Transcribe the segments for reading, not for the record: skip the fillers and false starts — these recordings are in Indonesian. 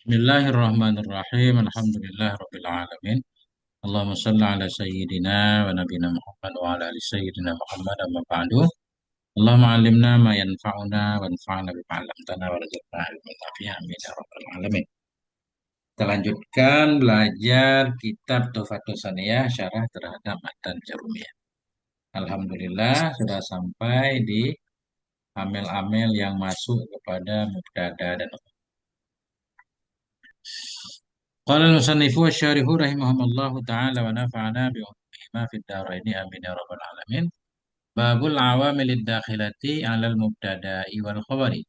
Bismillahirrahmanirrahim. Alhamdulillahirabbil alamin. Allahumma shalli ala sayyidina wa nabiyina Muhammad wa ala ali sayyidina Muhammad amma ba'du. Allahumma 'allimna ma yanfa'una wanfa'na bima 'allamtana warzuqna ilman nafi'an amin ya rabbal alamin. Kita lanjutkan belajar kitab Tuhfatus Saniyah syarah terhadap Matan Jarumiyah. Alhamdulillah sudah sampai di amel-amel yang masuk kepada mubtada dan qala al-musannifu wasyarihu rahimahumullahu ta'ala wa nafa'ana bi umma fid dharain amin ya rabbal alamin. Babul awamilid dakhilati 'alal mubtada'i wal khabari.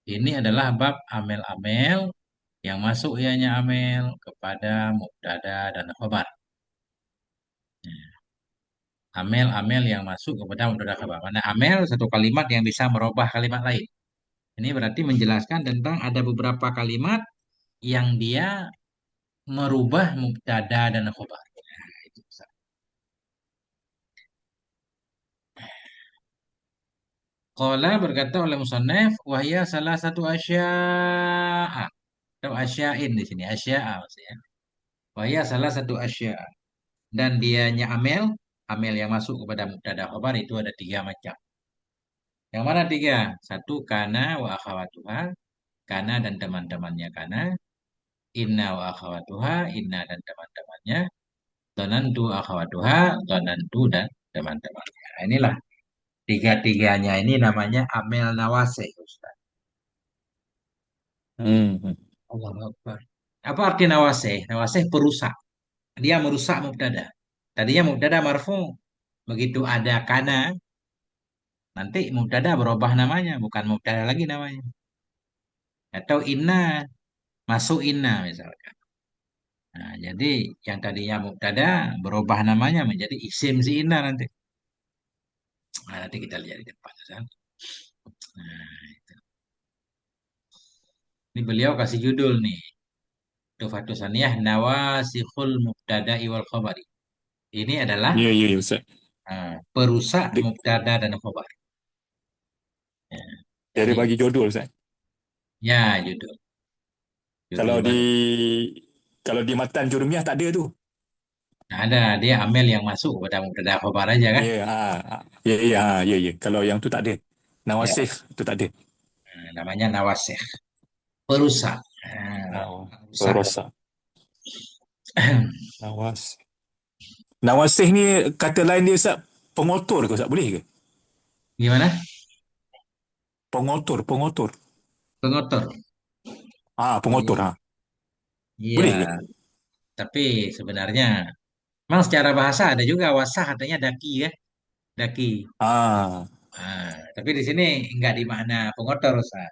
Ini adalah bab amel-amel yang masuk ianya amel kepada mubtada dan khabar. Amel-amel yang masuk kepada mubtada khabar. Mana amel satu kalimat yang bisa merubah kalimat lain. Ini berarti menjelaskan tentang ada beberapa kalimat yang dia merubah mubtada dan khabar. Nah, itu. Qala berkata oleh musannaf wahya salah satu asya'a atau asya'in di sini asya'a maksudnya. Wahya salah satu asya'a dan dianya amel yang masuk kepada mubtada khabar itu ada tiga macam. Yang mana tiga? Satu kana wa akhawatuha, kana dan teman-temannya kana, inna wa akhawatuha, inna dan teman-temannya, dhanantu akhawatuha, dhanantu dan teman-temannya. Nah, inilah tiga-tiganya ini namanya amel nawasih, Ustaz. Hmm. Allahu Akbar. Apa arti nawasih? Nawasih perusak. Dia merusak mubtada. Tadinya mubtada marfu. Begitu ada kana, nanti mubtada berubah namanya, bukan mubtada lagi namanya. Atau inna, masuk inna misalkan. Nah, jadi yang tadinya mubtada berubah namanya menjadi isim si inna nanti. Nah, nanti kita lihat di depan. Kan? Nah, ini beliau kasih judul nih. Tufatus Saniyah Nawasikhul Mubtada'i wal Khabari. Ini adalah Ya, ya, ya, Ustaz. perusak Dia, mubtada dan khabar. Ya. dia ada Jadi bagi judul, Ustaz. ya judul Kalau judul di baru. kalau di matan Jurumiyah tak ada tu. Nah, ada dia amel yang masuk kepada mubtada khabar aja kan? Ya, ya, ya, ya, ya. Kalau yang tu tak ada. Ya, Nawasif tu tak ada. namanya nawasikh, perusak. Naw, Rusak. Rosa. Nawas. Nawasih ni kata lain dia, Ustaz, pengotor ke, Ustaz? Boleh ke? Gimana? Pengotor. Pengotor. Pengotor, Iya, Boleh ke? iya. Tapi sebenarnya memang secara bahasa ada juga wasah artinya daki ya, daki. Ah, Tapi di sini nggak dimakna pengotor rusak.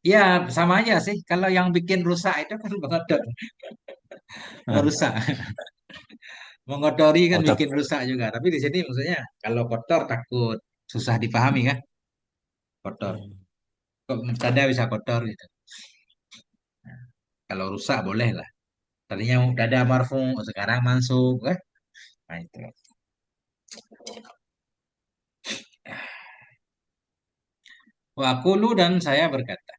Ya sama aja sih. Kalau yang bikin rusak itu kan pengotor, ah. merusak. Mengotori kan Oh, bikin tapi rusak juga. Tapi di sini maksudnya kalau kotor takut susah dipahami kan? Kotor. Kok mubtada bisa kotor gitu. Nah, kalau rusak boleh lah. Tadinya mubtada marfu, sekarang mansub kan? Nah itu. Wa aqulu dan saya berkata,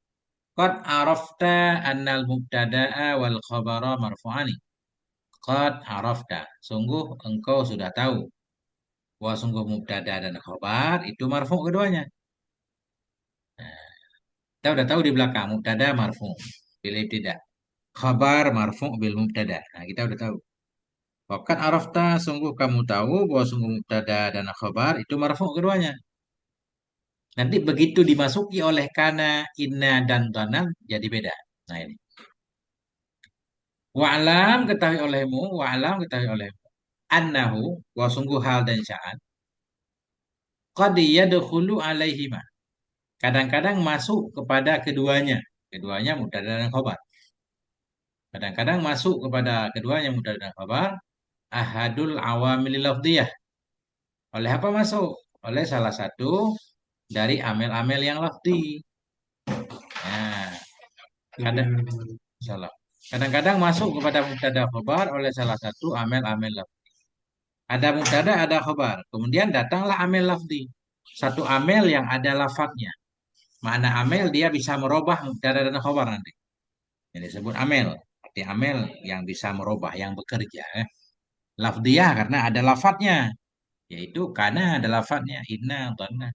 qad arafta annal mubtada'a wal khabara marfu'ani. Qad arafta. Sungguh engkau sudah tahu bahwa sungguh mubtada dan khabar itu marfu keduanya. Nah, kita udah tahu di belakang mubtada marfu bil ibtida. Khabar marfu bil mubtada. Nah, kita udah tahu. Waqad arafta sungguh kamu tahu bahwa sungguh mubtada dan khabar itu marfu keduanya. Nanti begitu dimasuki oleh kana, inna dan dhanan jadi beda. Nah ini. Wa'lam ketahui olehmu annahu wa sungguh hal dan sya'an qad yadkhulu alaihima. Kadang-kadang masuk kepada keduanya. Keduanya mubtada dan khabar. Kadang-kadang masuk kepada keduanya mubtada dan khabar ahadul awamil lafdhiyah. Oleh apa masuk? Oleh salah satu dari amel-amel yang lafzi. Nah, kadang salah. Kadang-kadang masuk kepada mubtada khabar oleh salah satu amel-amel lafzi. Ada mubtada, ada khabar. Kemudian datanglah amel lafzi. Satu amel yang ada lafadznya. Mana amel dia bisa merubah mubtada dan khabar nanti. Yang disebut amel. Arti amel yang bisa merubah, yang bekerja. Lafdiyah karena ada lafadznya. Yaitu karena ada lafadznya. Inna atau anna.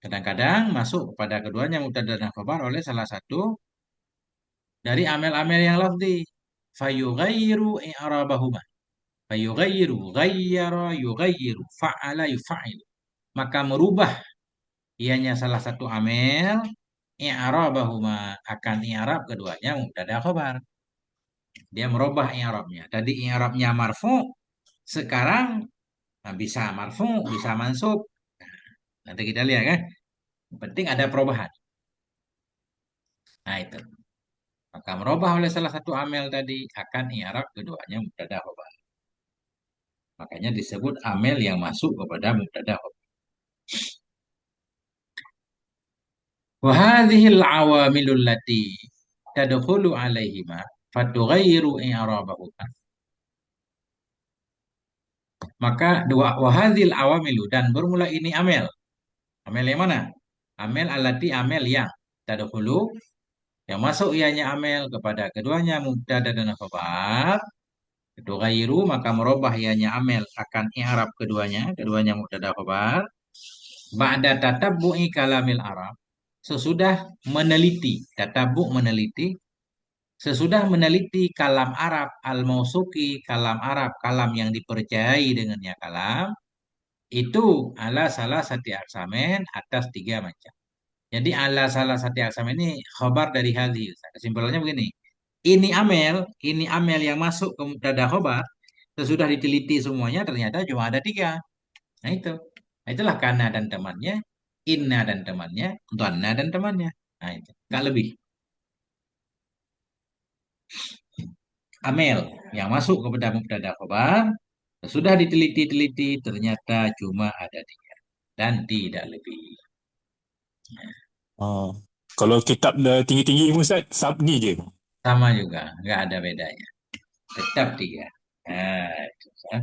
Kadang-kadang masuk kepada keduanya mubtada dan khabar oleh salah satu dari amel-amel yang lafzi. Fayughayyiru i'rabahuma. Fayughayyiru, ghayyara, yughayyiru, fa'ala, yufa'il. Maka merubah ianya salah satu amel, i'rabahuma akan i'rab keduanya mubtada khabar. Dia merubah i'rabnya. Tadi i'rabnya marfu, sekarang bisa marfu, bisa mansub. Nanti kita lihat kan. Yang penting ada perubahan. Nah itu. Maka merubah oleh salah satu amel tadi akan i'rab keduanya mubtada khabar. Makanya disebut amel yang masuk kepada mubtada khabar. Wa hadhil awamilul lati tadkhulu alaihima fatughayyiru i'rabahuma. Maka dua wahadil awamilu dan bermula ini amel. Amel yang mana? Amel alati amel yang tadkhulu yang masuk ianya amel kepada keduanya mubtada dan khabar. Tughayyiru maka merubah ianya amel akan i'rab keduanya, keduanya mubtada khabar. Ba'da tatabbu'i kalamil Arab. Sesudah meneliti, tatabbu' meneliti, sesudah meneliti kalam Arab al-mausuki, kalam Arab, kalam yang dipercayai dengannya kalam, itu ala salah satu aksamen atas tiga macam. Jadi ala salah satu aksamen ini khobar dari hadis. Kesimpulannya begini. Ini amel yang masuk ke mubtada khobar. Sesudah diteliti semuanya ternyata cuma ada tiga. Nah itu. Nah, itulah kana dan temannya, inna dan temannya, dhanna dan temannya. Nah itu. Nggak lebih. Amel yang masuk kepada mubtada khobar. Sesudah diteliti-teliti ternyata cuma ada tiga. Dan tidak lebih. Ah. Kalau kitab dah tinggi-tinggi Ustaz, ni je. Sama juga. Nggak ada bedanya. Tetap tiga. Nah, itu, ya.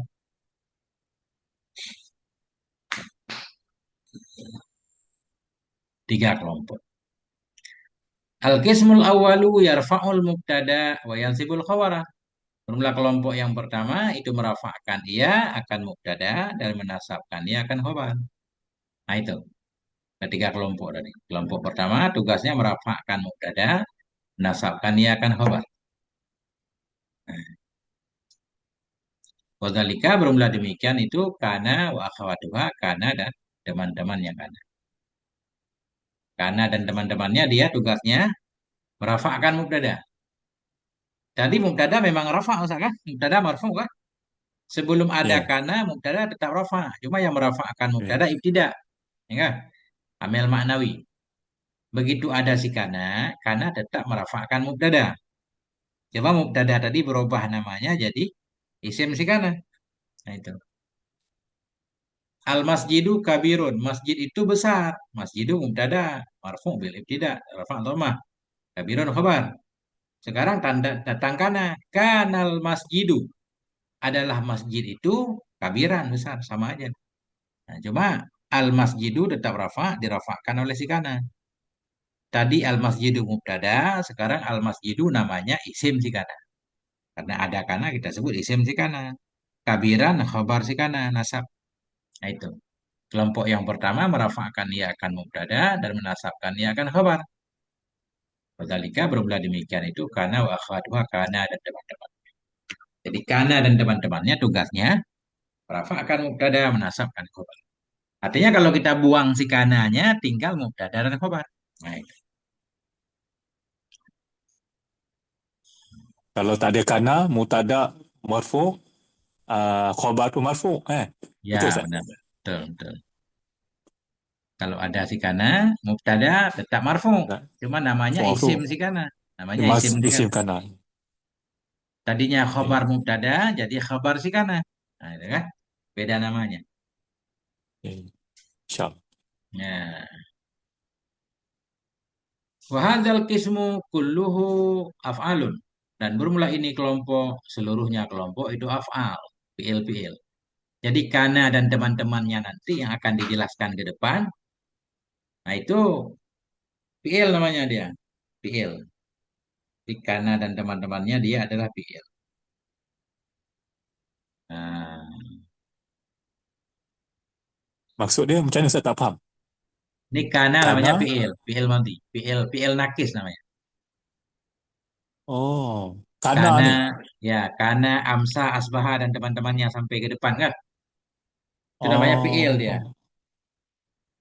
Tiga kelompok. Al-qismul awalu yarfa'ul mubtada wa yansibul khabarah. Jumlah kelompok yang pertama itu merafa'kan ia akan mubtada dan menasabkan ia akan khabar. Nah itu. Ada tiga kelompok tadi. Kelompok pertama tugasnya merafa'kan mubtada, menasabkan ia akan khabar. Wadzalika bermula demikian itu karena wa akhawatuha karena dan teman-teman yang kana. Karena dan teman-temannya dia tugasnya merafa'kan mubtada. Tadi mubtada memang rafa' Ustaz kan? Mubtada marfu kan? Sebelum ada Ya. kana mubtada tetap rafa'. Cuma yang merafa'kan Ya. mubtada ibtida. Ya kan? Amel maknawi. Begitu ada si kana tetap merafa'kan mubtada. Coba mubtada tadi berubah namanya jadi isim si kana. Nah itu. Al masjidu kabirun. Masjid itu besar. Masjidu mubtada. Marfu bil ibtida. Rafa' dhamma. Kabirun khabar. Sekarang tanda datang kana. Kanal masjidu. Adalah masjid itu kabiran besar. Sama aja. Nah, cuma al masjidu tetap rafa dirafa'kan oleh si kana. Tadi al masjidu mubtada. Sekarang al masjidu namanya isim si kana. Karena ada kana kita sebut isim si kana. Kabiran khabar si kana nasab. Nah itu. Kelompok yang pertama merafa'kan ia akan mubtada dan menasabkan ia akan khabar. Wadhalika bermula demikian itu karena wa akhwatuha kana dan teman-teman. Jadi kana dan teman-temannya tugasnya merafa'kan mubtada menasabkan khabar. Artinya kalau kita buang si kananya tinggal mubtada dan khabar. Nah, itu. Kalau tak ada kana, mutada, marfu, khabar tu marfu. Ya Betul Ustaz? benar. Betul, betul. Kalau ada si kana, mubtada tetap marfu. Tak. Cuma namanya isim Marfu. si kana. Namanya isim Mas si isim kana. kana. Tadinya khobar Okay. mubtada jadi khabar si kana. Nah, itu kan? Beda namanya. Okay. Syab. Nah, wahadzal kismu kulluhu af'alun. Dan bermula ini kelompok, seluruhnya kelompok itu af'al. Fi'il-fi'il. Jadi kana dan teman-temannya nanti yang akan dijelaskan ke depan. Nah itu fi'il namanya dia. Fi'il. Di Kana dan teman-temannya dia adalah fi'il. Nah, Maksud dia macam mana saya tak faham. ini Kana namanya Karena, fi'il, fi'il madhi, fi'il nakis namanya. oh, karena Kana, ni. ya, Kana, Amsa, Asbaha dan teman-temannya sampai ke depan kan? Itu namanya fi'il Oh, dia, oh,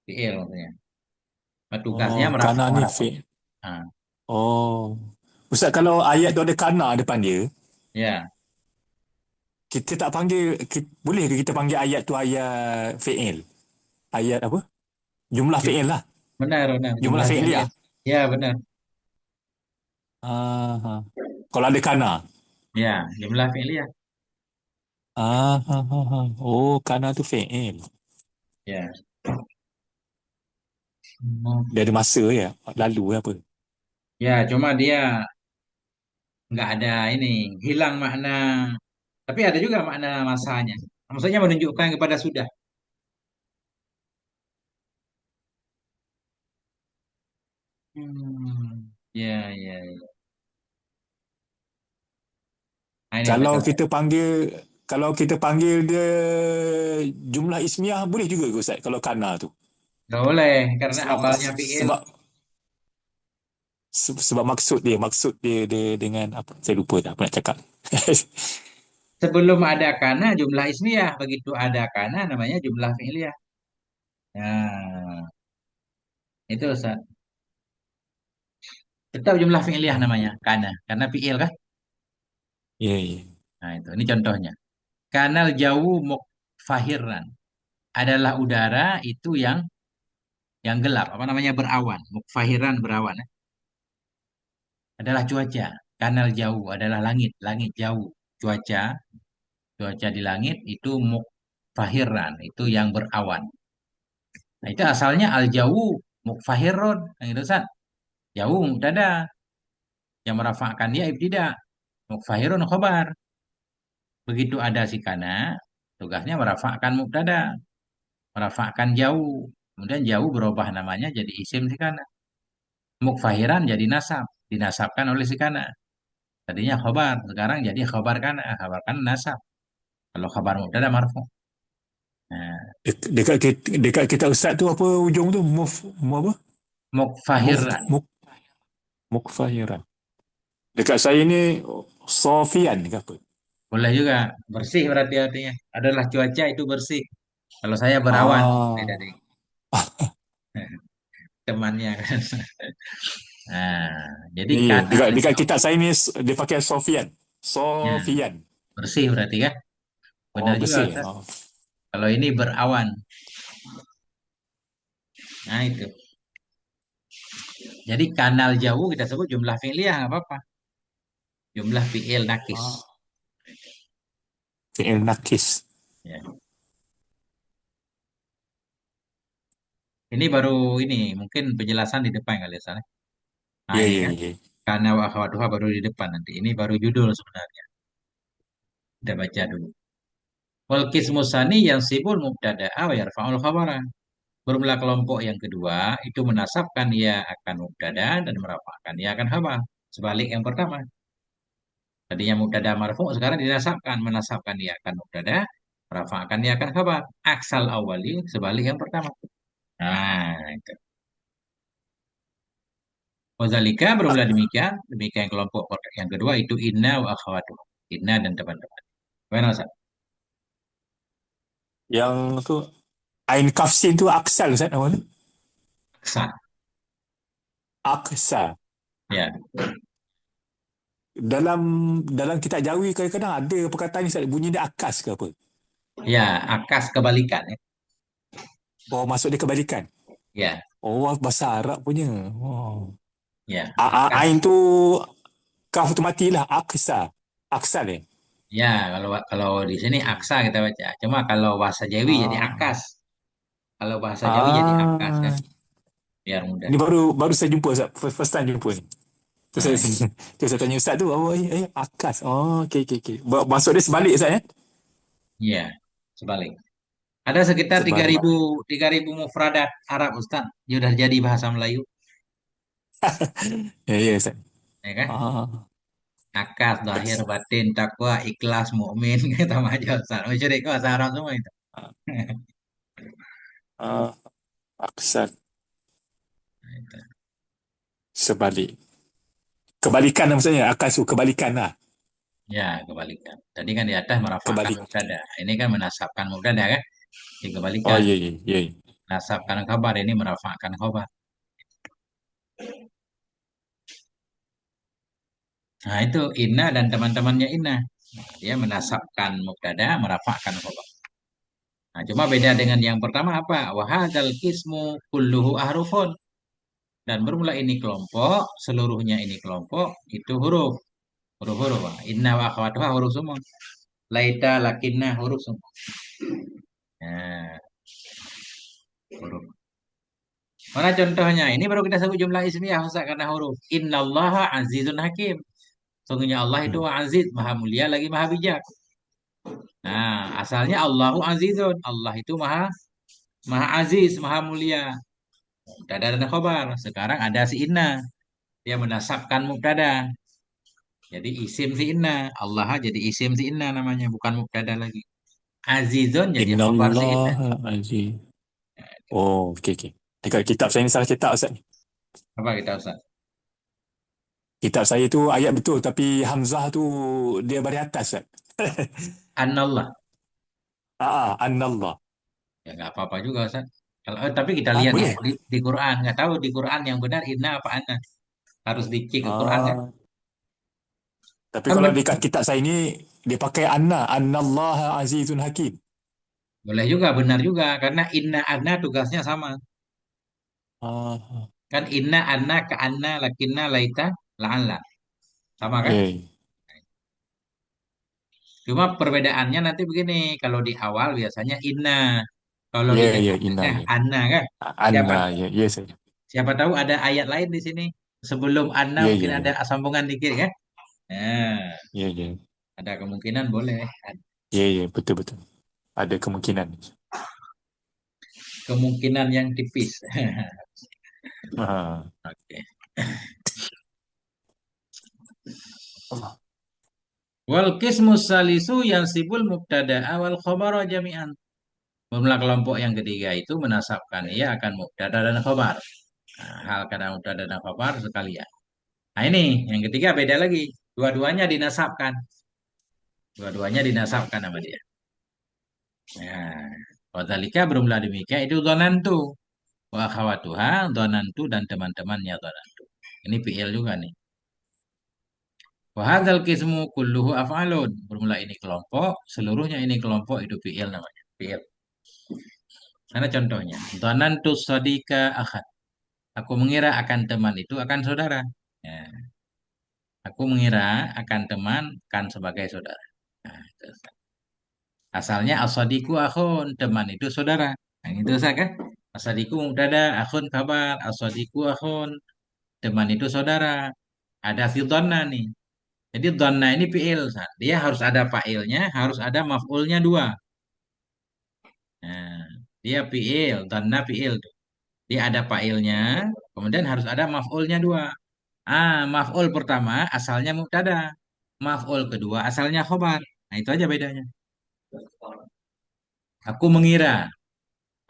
fi'il maksudnya. Tugasnya oh, karena ni merafa. fake. Nah, Oh. Ustaz, kalau ayat tu ada kana depan dia, ya, kita tak panggil, boleh ke kita panggil ayat tu ayat fi'il? Ayat apa? Jumlah ju- fi'il lah. benar, benar, Jumlah jumlah fi'iliyah. fi'iliyah. Ya, benar. Ah, ah. Kalau ada kana. Ya, jumlah fi'iliyah. Ah, ah, ah, ah. Oh, kana tu fi'il. Ya. Hmm. Dia ada masa ya. Lalu apa? Ya, cuma dia nggak ada ini, hilang makna. Tapi ada juga makna masanya. Maksudnya menunjukkan kepada sudah. Ya, ya, ya. Nah, ini Kalau betul. kita panggil, kalau kita panggil dia jumlah ismiah boleh juga ke Ustaz kalau kana tu. Nggak boleh, karena Sebab asalnya fi'il. sebab sebab maksud dia dengan apa? Saya lupa dah apa nak cakap. Sebelum ada kana jumlah ismiyah. Begitu ada kana namanya jumlah fi'liyah. Nah, itu Ustaz. Tetap jumlah fi'liyah namanya, Oh, kana. Karena fi'il kan? iya iya. Nah, itu. Ini contohnya. Kanal jauh mukfahiran. Adalah udara itu yang gelap. Apa namanya? Berawan. Mukfahiran berawan. Adalah cuaca. Kanal jauh adalah langit. Langit jauh. Cuaca. Cuaca di langit itu mukfahiran. Itu yang berawan. Nah, itu asalnya al jauh mukfahirun. Yang itu Ustaz. Jauh mubtada. Yang merafakkan dia ibtida. Mukfahirun khobar. Begitu ada si kana, tugasnya merafakkan mubtada, merafakkan jauh. Kemudian jauh berubah namanya jadi isim si kana. Mukfahiran jadi nasab, dinasabkan oleh si kana. Tadinya khobar, sekarang jadi khobar kana, khobar kana nasab. Kalau khobar mubtada marfu. Nah, Dekat kita Ustaz tu apa ujung tu? Apa? mukfahiran. Muk mukfahiran. Dekat saya ni Sofian ke apa? Boleh juga bersih berarti artinya. Adalah cuaca itu bersih. Kalau saya berawan, beda Ah, deh. Temannya kan. Nah, jadi iya. kana Dekat jauh. kitab saya ni dia pakai Sofian. Ya, Sofian. bersih berarti kan? Benar Oh, juga bersih. Ustaz. Oh. Kalau ini berawan. Nah itu. Jadi kanal jauh kita sebut jumlah fi'liyah nggak apa-apa. Jumlah fi'il nakis. Ah, fi'il nakis. Ya. Ini baru ini mungkin penjelasan di depan kali ya. Saleh. Nah Iya, ini iya, kan. iya. Karena wa akhwatuha baru di depan nanti. Ini baru judul sebenarnya. Kita baca dulu. Wal qismu tsani yansibul mubtada'a wa yarfa'ul khabara. Bermula kelompok yang kedua itu menasabkan ia akan mubtada dan merafa'kan ia akan khabar. Sebalik yang pertama. Tadinya mubtada marfu sekarang dinasabkan, menasabkan dia akan mubtada, merafa'kan dia akan khabar. Aksal awali sebalik yang pertama. Nah, itu. Wazalika bermula Ah, demikian, demikian kelompok yang kedua itu inna wa akhwatu. Inna dan teman-teman. Bagaimana Ustaz? yang tu Ain Kafsin tu Aksal Ustaz nama tu. Aksa. Aksa. Ya. Dalam dalam kitab Jawi kadang-kadang ada perkataan ni Ustaz bunyi dia akas ke apa? Ya, akas kebalikan ya. Oh, maksud dia kebalikan. Ya, Oh, bahasa Arab punya. Oh. ya, akas. Ain tu kaf tu matilah Aksa. Aksal eh. Ya, kalau kalau di sini Okey. aksa kita baca. Cuma kalau bahasa Jawi jadi Ah. akas. Kalau bahasa Jawi jadi akas kan, Ah. biar mudah. Ini baru baru saya jumpa Ustaz. First time jumpa ni. Tu saya Nah, tu saya tanya Ustaz tu, oh akas. Oh, okey okey okey. Maksud dia sebalik Ustaz ya? iya, sebalik. Ada sekitar Sebalik. 3.000 mufradat Arab Ustaz. Ya udah jadi bahasa Melayu. Ya ya Ustaz. ya kan? Ah, Akad, zahir, bers- batin, takwa, ikhlas, mukmin, kita aja Ustaz. Musyrik kok bahasa Arab semua itu. ah, aksar Nah, itu. sebalik. Kebalikan lah maksudnya. Akasu kebalikan lah. Ya, kebalikan. Tadi kan di atas merafakkan Kebalik. mubtada. Ini kan menasabkan mubtada kan? Oh Dikebalikan. iya, iya, iya. Nasabkan khabar, ini merafakkan khabar. Nah, itu inna dan teman-temannya inna. Nah, dia menasabkan mubtada, merafakkan khabar. Nah, cuma beda dengan yang pertama apa? Wahadzal kismu kulluhu ahrufun. Dan bermula ini kelompok, seluruhnya ini kelompok, itu huruf. Huruf-huruf. Inna wa akhwatuha huruf semua. Laita, lakinna huruf semua. Nah, huruf. Mana contohnya? Ini baru kita sebut jumlah ismiyah Ustaz, karena huruf. Innallaha azizun hakim. Sungguhnya Allah itu Hmm. aziz, maha mulia lagi maha bijak. Nah, asalnya Allahu azizun. Allah itu maha maha aziz, maha mulia. Mubtada dan khobar. Sekarang ada si inna. Dia menasabkan mubtada. Jadi isim si inna. Allah jadi isim si inna namanya, bukan mubtada lagi. Azizun jadi khobar si inna. Innallaha aziz. Oh, okey, okey. Dekat kitab saya ni salah cetak Ustaz ni. Apa kita Ustaz? Kitab saya tu ayat betul tapi Hamzah tu dia baris atas Ustaz. Annallah. Annallah. Ya nggak apa-apa juga Ustaz. Kalau tapi kita Ah, lihat boleh. di Quran, nggak tahu di Quran yang benar inna apa anna. Harus dicek ke Quran kan? Ah, tapi Kan kalau dekat benar. kitab saya ni dia pakai annallaha azizun hakim. Boleh juga, benar juga. Karena inna anna tugasnya sama. Ah, Kan inna anna ka anna lakinna laita la'alla. Sama kan? ya. Cuma perbedaannya nanti begini. Kalau di awal biasanya inna. Kalau di Ya, ya, inna tengah-tengah ya. anna kan? Siapa Anna ya, ya saya. siapa tahu ada ayat lain di sini. Sebelum anna Ya, mungkin ya, ada ya. sambungan dikit kan? Nah, Ya, ya. ada kemungkinan boleh. Ya, ya, betul betul. Ada kemungkinan. Kemungkinan yang tipis. Ah, Oke. Allah. Wal qismu salisu yansibul mubtada awal khabara jami'an. Jumlah kelompok yang ketiga itu menasabkan ia akan mubtada dan khabar. Nah, hal kata mubtada dan khabar sekalian. Nah ini yang ketiga beda lagi. Dua-duanya dinasabkan. Dua-duanya dinasabkan sama dia. Nah, wadzalika bermula demikian itu dzanantu. Wa akhawatuha dzanantu dan teman-temannya dzanantu. Ini fi'il juga nih. Wa hadzal qismu kulluhu af'alun. Bermula ini kelompok, seluruhnya ini kelompok itu fi'il namanya. Fi'il. Mana contohnya? Dzanantu shadika akhad. Aku mengira akan teman itu akan saudara. Ya, aku mengira akan teman kan sebagai saudara. Nah, itu. Asalnya asadiku akhun, teman itu saudara. Nah, itu saya kan? Asadiku mubtada, akhun kabar, asadiku akhun, teman itu saudara. Ada si dhanna nih. Jadi dhanna ini fi'il. Sa. Dia harus ada fa'ilnya, harus ada maf'ulnya dua. Nah, dia fi'il, dhanna fi'il. Dia ada fa'ilnya, kemudian harus ada maf'ulnya dua. Maf'ul pertama asalnya mubtada. Maf'ul kedua asalnya khobar. Nah, itu aja bedanya. Aku mengira.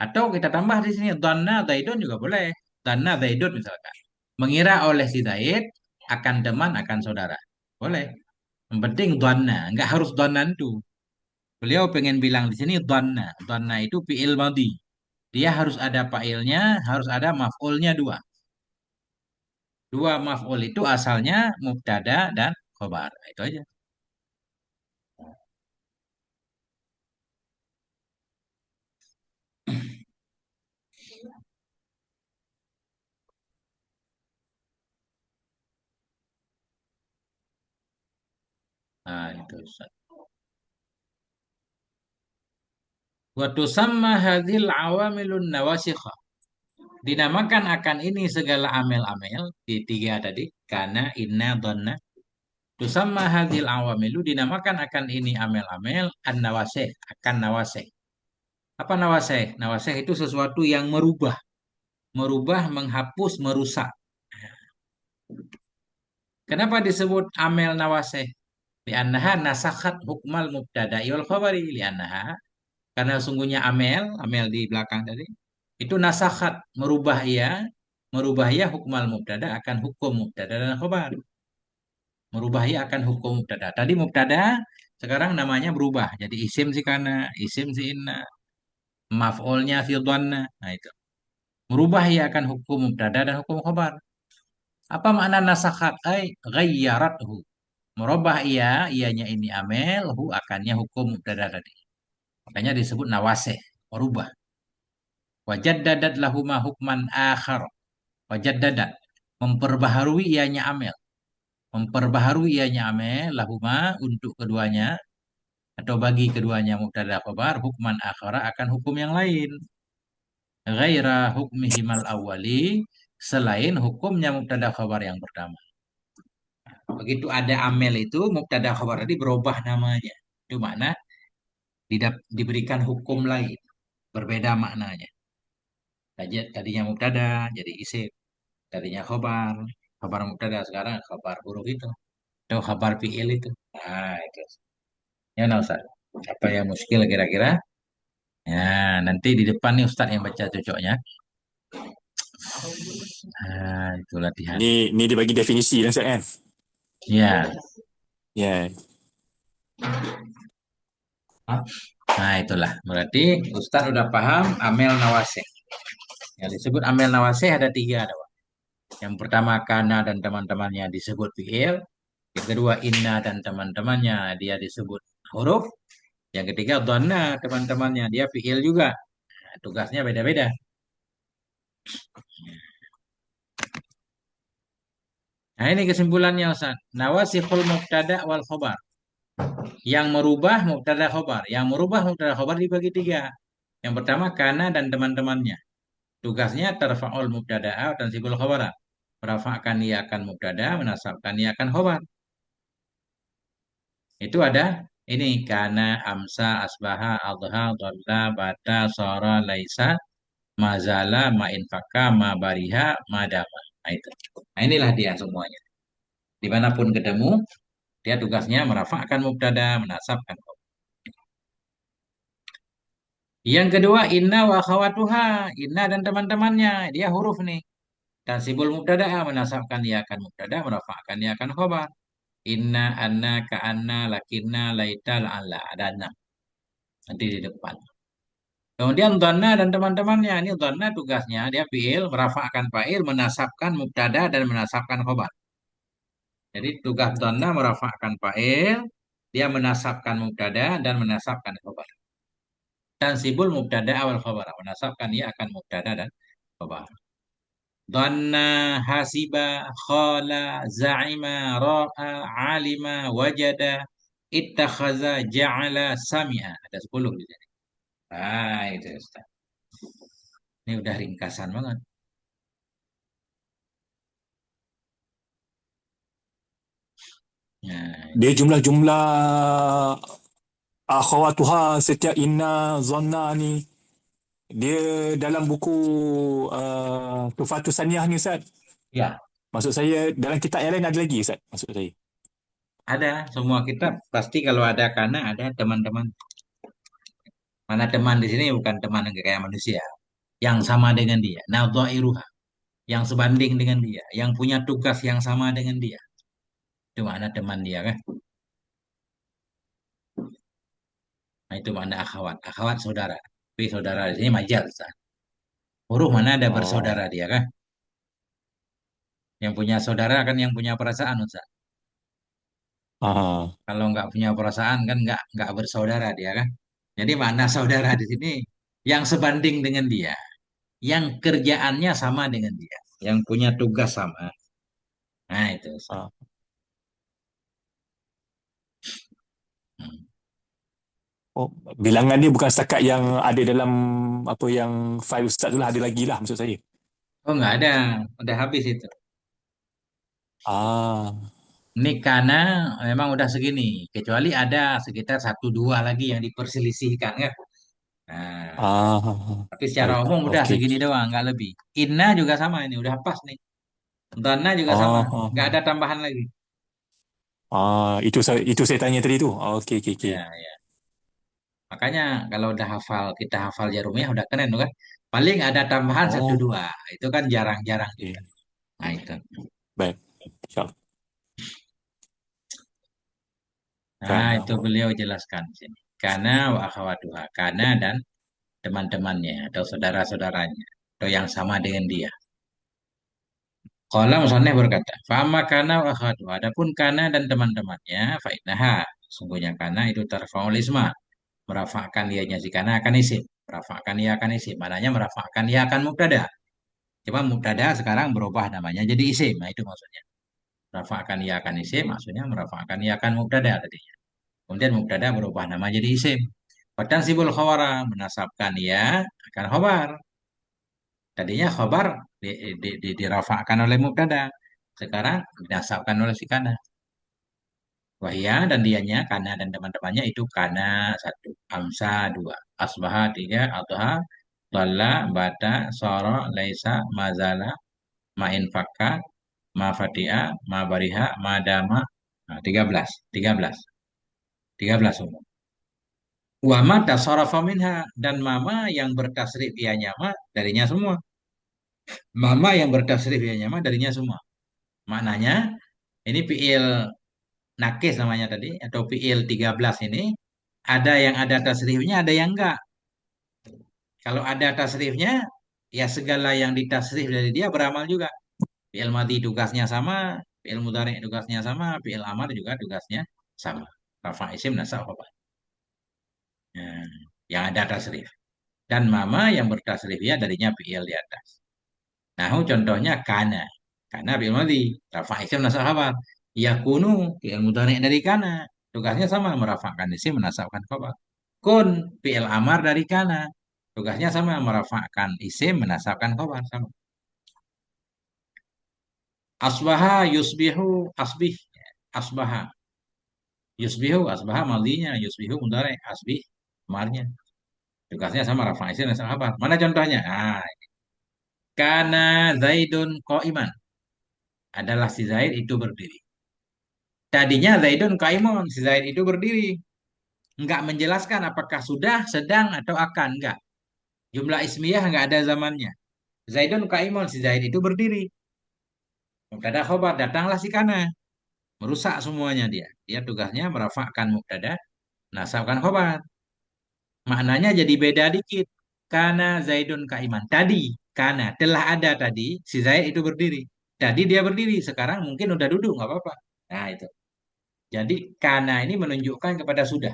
Atau kita tambah di sini dhanna Zaidun juga boleh. Dhanna Zaidun misalkan. Mengira oleh si Zaid akan teman akan saudara. Boleh. Yang penting dhanna, enggak harus dhanantu. Beliau pengen bilang di sini dhanna. Dhanna itu fi'il madhi. Dia harus ada fa'ilnya, harus ada maf'ulnya dua. Dua maf'ul itu asalnya mubtada dan khobar. Nah, itu aja. Nah, itu Ustaz. Wa tusamma hadhil awamilun nawasikha. Dinamakan akan ini segala amel-amel di tiga tadi karena inna dhanna. Tusamma hadhil awamilu dinamakan akan ini amel-amel an nawasih akan nawasih. Apa nawasih? Nawasih itu sesuatu yang merubah, menghapus, merusak. Kenapa disebut amel nawasih? Li'annaha nasakhat hukmal mubtada'i wal khabari. Li'annaha, karena sungguhnya amel, amel di belakang tadi, itu nasakhat, merubah ia hukmal mubtada akan hukum mubtada dan khabar. Merubah ia akan hukum mubtada. Tadi mubtada, sekarang namanya berubah. Jadi isim si kana, isim si inna, maf'ulnya fi dhanna. Nah itu. Merubah ia akan hukum mubtada dan hukum khabar. Apa makna nasakhat? Ay ghayyarathu. Merubah ianya ini amel, akannya hukum mubtada tadi. Makanya disebut nawasih, merubah. Wajaddadat lahuma hukman akhar. Wajaddadat, memperbaharui ianya amel. Memperbaharui ianya amel, lahuma untuk keduanya, atau bagi keduanya mubtada khabar, hukman akhara akan hukum yang lain. Ghaira hukmihimal awali, selain hukumnya mubtada khabar yang pertama. Begitu ada amel itu, mubtada khabar tadi berubah namanya. Itu makna diberikan hukum lain, berbeda maknanya. Tadinya mubtada jadi isim, tadinya khobar, khobar mubtada sekarang khobar huruf itu, atau khobar fiil itu. Nah, itu. Ya, nah Ustaz. Apa yang muskil kira-kira? Ya, nanti di depan nih Ustaz yang baca cocoknya. Nah, itu latihan. Ni dia bagi definisi kan, Ustaz kan? Ya. Ya. Nah, itulah. Berarti Ustaz udah paham amel nawasih. Yang disebut amel nawasih ada tiga. Yang pertama kana dan teman-temannya disebut fiil. Yang kedua inna dan teman-temannya dia disebut huruf. Yang ketiga dhanna teman-temannya dia fiil juga. Nah, tugasnya beda-beda. Nah ini kesimpulannya Ustaz. Nawasihul mubtada wal khobar. Yang merubah mubtada khobar. Yang merubah mubtada khobar dibagi tiga. Yang pertama kana dan teman-temannya. Tugasnya tarfa'ul mubtada'a dan sibul khobara. Merafa'kan ia akan mubtada, menasabkan ia akan khobar. Itu ada ini kana, amsa, asbaha, adha, dhalla, bata, sora, laisa, mazala, ma'infaka, mabariha, madama. Nah itu. Nah inilah dia semuanya. Dimanapun ketemu, dia tugasnya merafa'kan mubtada, menasabkan khobar. Yang kedua, inna wa akhawatuha. Inna dan teman-temannya. Dia huruf nih. Tansibul mubtada menasabkan dia akan mubtada, merafa'kan dia akan khobar. Inna, anna, ka'anna, lakinna, laita, la'alla. Ada enam. Nanti di depan. Kemudian dhanna dan teman-temannya. Ini dhanna tugasnya dia fiil, merafa'kan fa'il, menasabkan mubtada dan menasabkan khobar. Jadi tugas dhanna merafa'kan fa'il, dia menasabkan mubtada dan menasabkan khobar. Tansibul mubtada awal khobar. Menasabkan dia akan mubtada dan khobar. Dhanna, hasiba, khala, za'ima, ra'a, alima, wajada, ittakhaza, ja'ala, sami'a. Ada 10 di sini. Ah, itu Ustaz. Ini udah ringkasan banget. Nah, Dia jumlah-jumlah akhawatuha setiap inna, zonna ni. Dia dalam buku Tufatus Saniyah ni, Ustaz. ya, Maksud saya, dalam kitab yang lain ada lagi, Ustaz. Maksud saya. ada semua kita pasti kalau ada karena ada teman-teman. Mana teman di sini bukan teman yang kayak manusia, yang sama dengan dia. Nadhairuha, yang sebanding dengan dia, yang punya tugas yang sama dengan dia. Itu mana teman dia kan? Nah, itu mana akhwat. Akhwat saudara. Tapi saudara di sini majaz. Ustaz. Huruf mana ada bersaudara Oh. dia kan? Yang punya saudara kan yang punya perasaan Ustaz. Ah. Kalau nggak punya perasaan kan nggak bersaudara dia kan? Jadi mana saudara di sini yang sebanding dengan dia, yang kerjaannya sama dengan dia, yang punya tugas sama. Nah itu Ustaz. Ah. Hmm. Oh, bilangan ni bukan setakat yang ada dalam apa yang file Ustaz tu lah, ada lagi lah maksud saya. Oh nggak ada, udah habis itu. Ah. Ini karena memang udah segini, kecuali ada sekitar satu dua lagi yang diperselisihkan kan. Nah, Ah. tapi secara Baik. umum udah Okey. segini doang, nggak lebih. Inna juga sama ini, udah pas nih. Dhanna juga sama, Oh, oh, nggak oh. ada tambahan lagi. Itu saya tanya tadi tu. Oh, okey, okey, okey. Ya, ya. Makanya kalau udah hafal, kita hafal Jarumiyah udah keren tuh kan. Paling ada tambahan satu Oh, dua. Itu kan jarang-jarang juga. okey. Nah itu. Baik. InsyaAllah. Nah Kana itu wa. beliau jelaskan di sini. Kana wa akhawatuha. Kana dan teman-temannya atau saudara-saudaranya. Atau yang sama dengan dia. Qala musannif berkata, fa'amma kana wa akhawatuha. Adapun kana dan teman-temannya, fa'innaha. Sungguhnya kana itu tarfa'ul isma. Merafa'kan ianya si kana akan isim. Merafa'kan ia akan isim. Mananya merafa'kan ia akan mubtada. Cuma mubtada sekarang berubah namanya jadi isim. Nah itu maksudnya. Merafa'kan ia akan isim. Maksudnya merafa'kan ia akan mubtada tadinya. Kemudian mubtada berubah nama jadi isim. Padang sibul khawara menasabkan ia akan khabar. Tadinya khabar dirafa'kan oleh mubtada. Sekarang dinasabkan oleh si kana. Wahia dan dianya, kana dan teman-temannya itu kana satu, amsa dua, asbaha tiga, atha, lalla, bata, soro, laisa, mazala, main fakka, ma fatia, ma bariha, ma dama. Nah, 13, 13, 13 umum. Wa ma tasarafa minha dan mama yang bertasrif ianya ma darinya semua. Mama yang bertasrif ianya ma darinya semua. Maknanya ini fiil nakis namanya tadi atau fiil 13 ini ada yang ada tasrifnya, ada yang enggak. Kalau ada tasrifnya, ya segala yang ditasrif dari dia beramal juga. Fi'il madhi tugasnya sama, fi'il mudhari tugasnya sama, fi'il amar juga tugasnya sama. Rafa isim nasab khabar. Nah, yang ada tasrif. Dan mama yang bertasrif ya darinya fi'il di atas. Nah, contohnya kana. Kana fi'il madhi, rafa isim nasab khabar. Yakunu fi'il mudhari dari kana. Tugasnya sama, merafa'kan isim menasabkan khabar. Kun fi'il amar dari kana. Tugasnya sama, merafa'kan isim menasabkan khabar sama. Asbaha yusbihu asbih. Asbaha yusbihu asbaha malinya yusbihu mudhari asbih amarnya. Tugasnya sama rafa isim dan khabar. Mana contohnya? Ah, kana Zaidun qa'iman. Adalah si Zaid itu berdiri. Tadinya Zaidun qa'imun, si Zaid itu berdiri. Enggak menjelaskan apakah sudah, sedang atau akan, enggak. Jumlah ismiyah enggak ada zamannya. Zaidun qa'imun, si Zaid itu berdiri. Mubtada khobar, datanglah si kana. Merusak semuanya dia. Dia tugasnya merafakkan mubtada, nasabkan khobar. Maknanya jadi beda dikit. Kana Zaidun kaiman. Tadi, kana telah ada tadi, si Zaid itu berdiri. Tadi dia berdiri, sekarang mungkin udah duduk, nggak apa-apa. Nah itu. Jadi kana ini menunjukkan kepada sudah.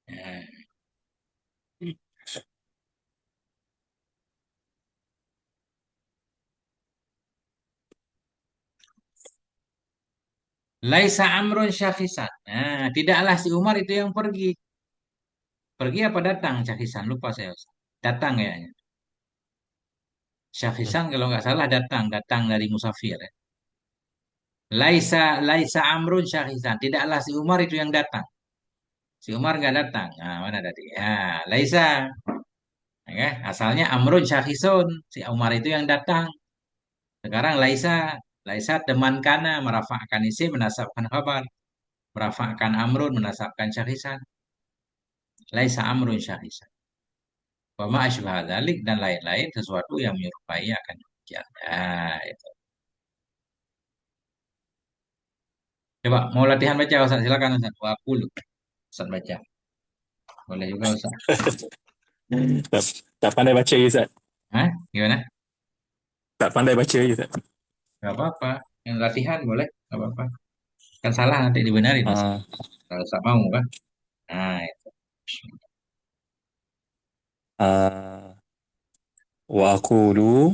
Nah, Laisa amrun syakhisan. Nah, tidaklah si Umar itu yang pergi. Pergi apa datang syakhisan? Lupa saya. Datang ya. Hmm. Syakhisan kalau nggak salah datang, datang dari musafir ya. Laisa amrun syakhisan. Tidaklah si Umar itu yang datang. Si Umar nggak datang. Nah, mana tadi? Ya, Laisa. Ya, asalnya Amrun Syakhisun. Si Umar itu yang datang. Sekarang Laisa. Laisa teman kana. Merafa'kan isi, menasabkan khabar. Merafa'kan Amrun, menasabkan Syakhisan. Laisa Amrun Syakhisan. Wa ma asybaha dzalik dan lain-lain sesuatu yang menyerupai akan demikian. Nah, itu. Coba mau latihan baca Ustaz, silakan Ustaz. Wa aqulu. Ustaz baca. Boleh juga Ustaz. Tak, tak pandai baca lagi, Ustaz. Hah? Gimana? Tak pandai baca lagi, Ustaz. Gak apa-apa. Yang latihan boleh. Gak apa-apa. Kan salah nanti dibenarin Ustaz. Ah, Kalau Ustaz mau kan. Nah, itu. ah, wa aqulu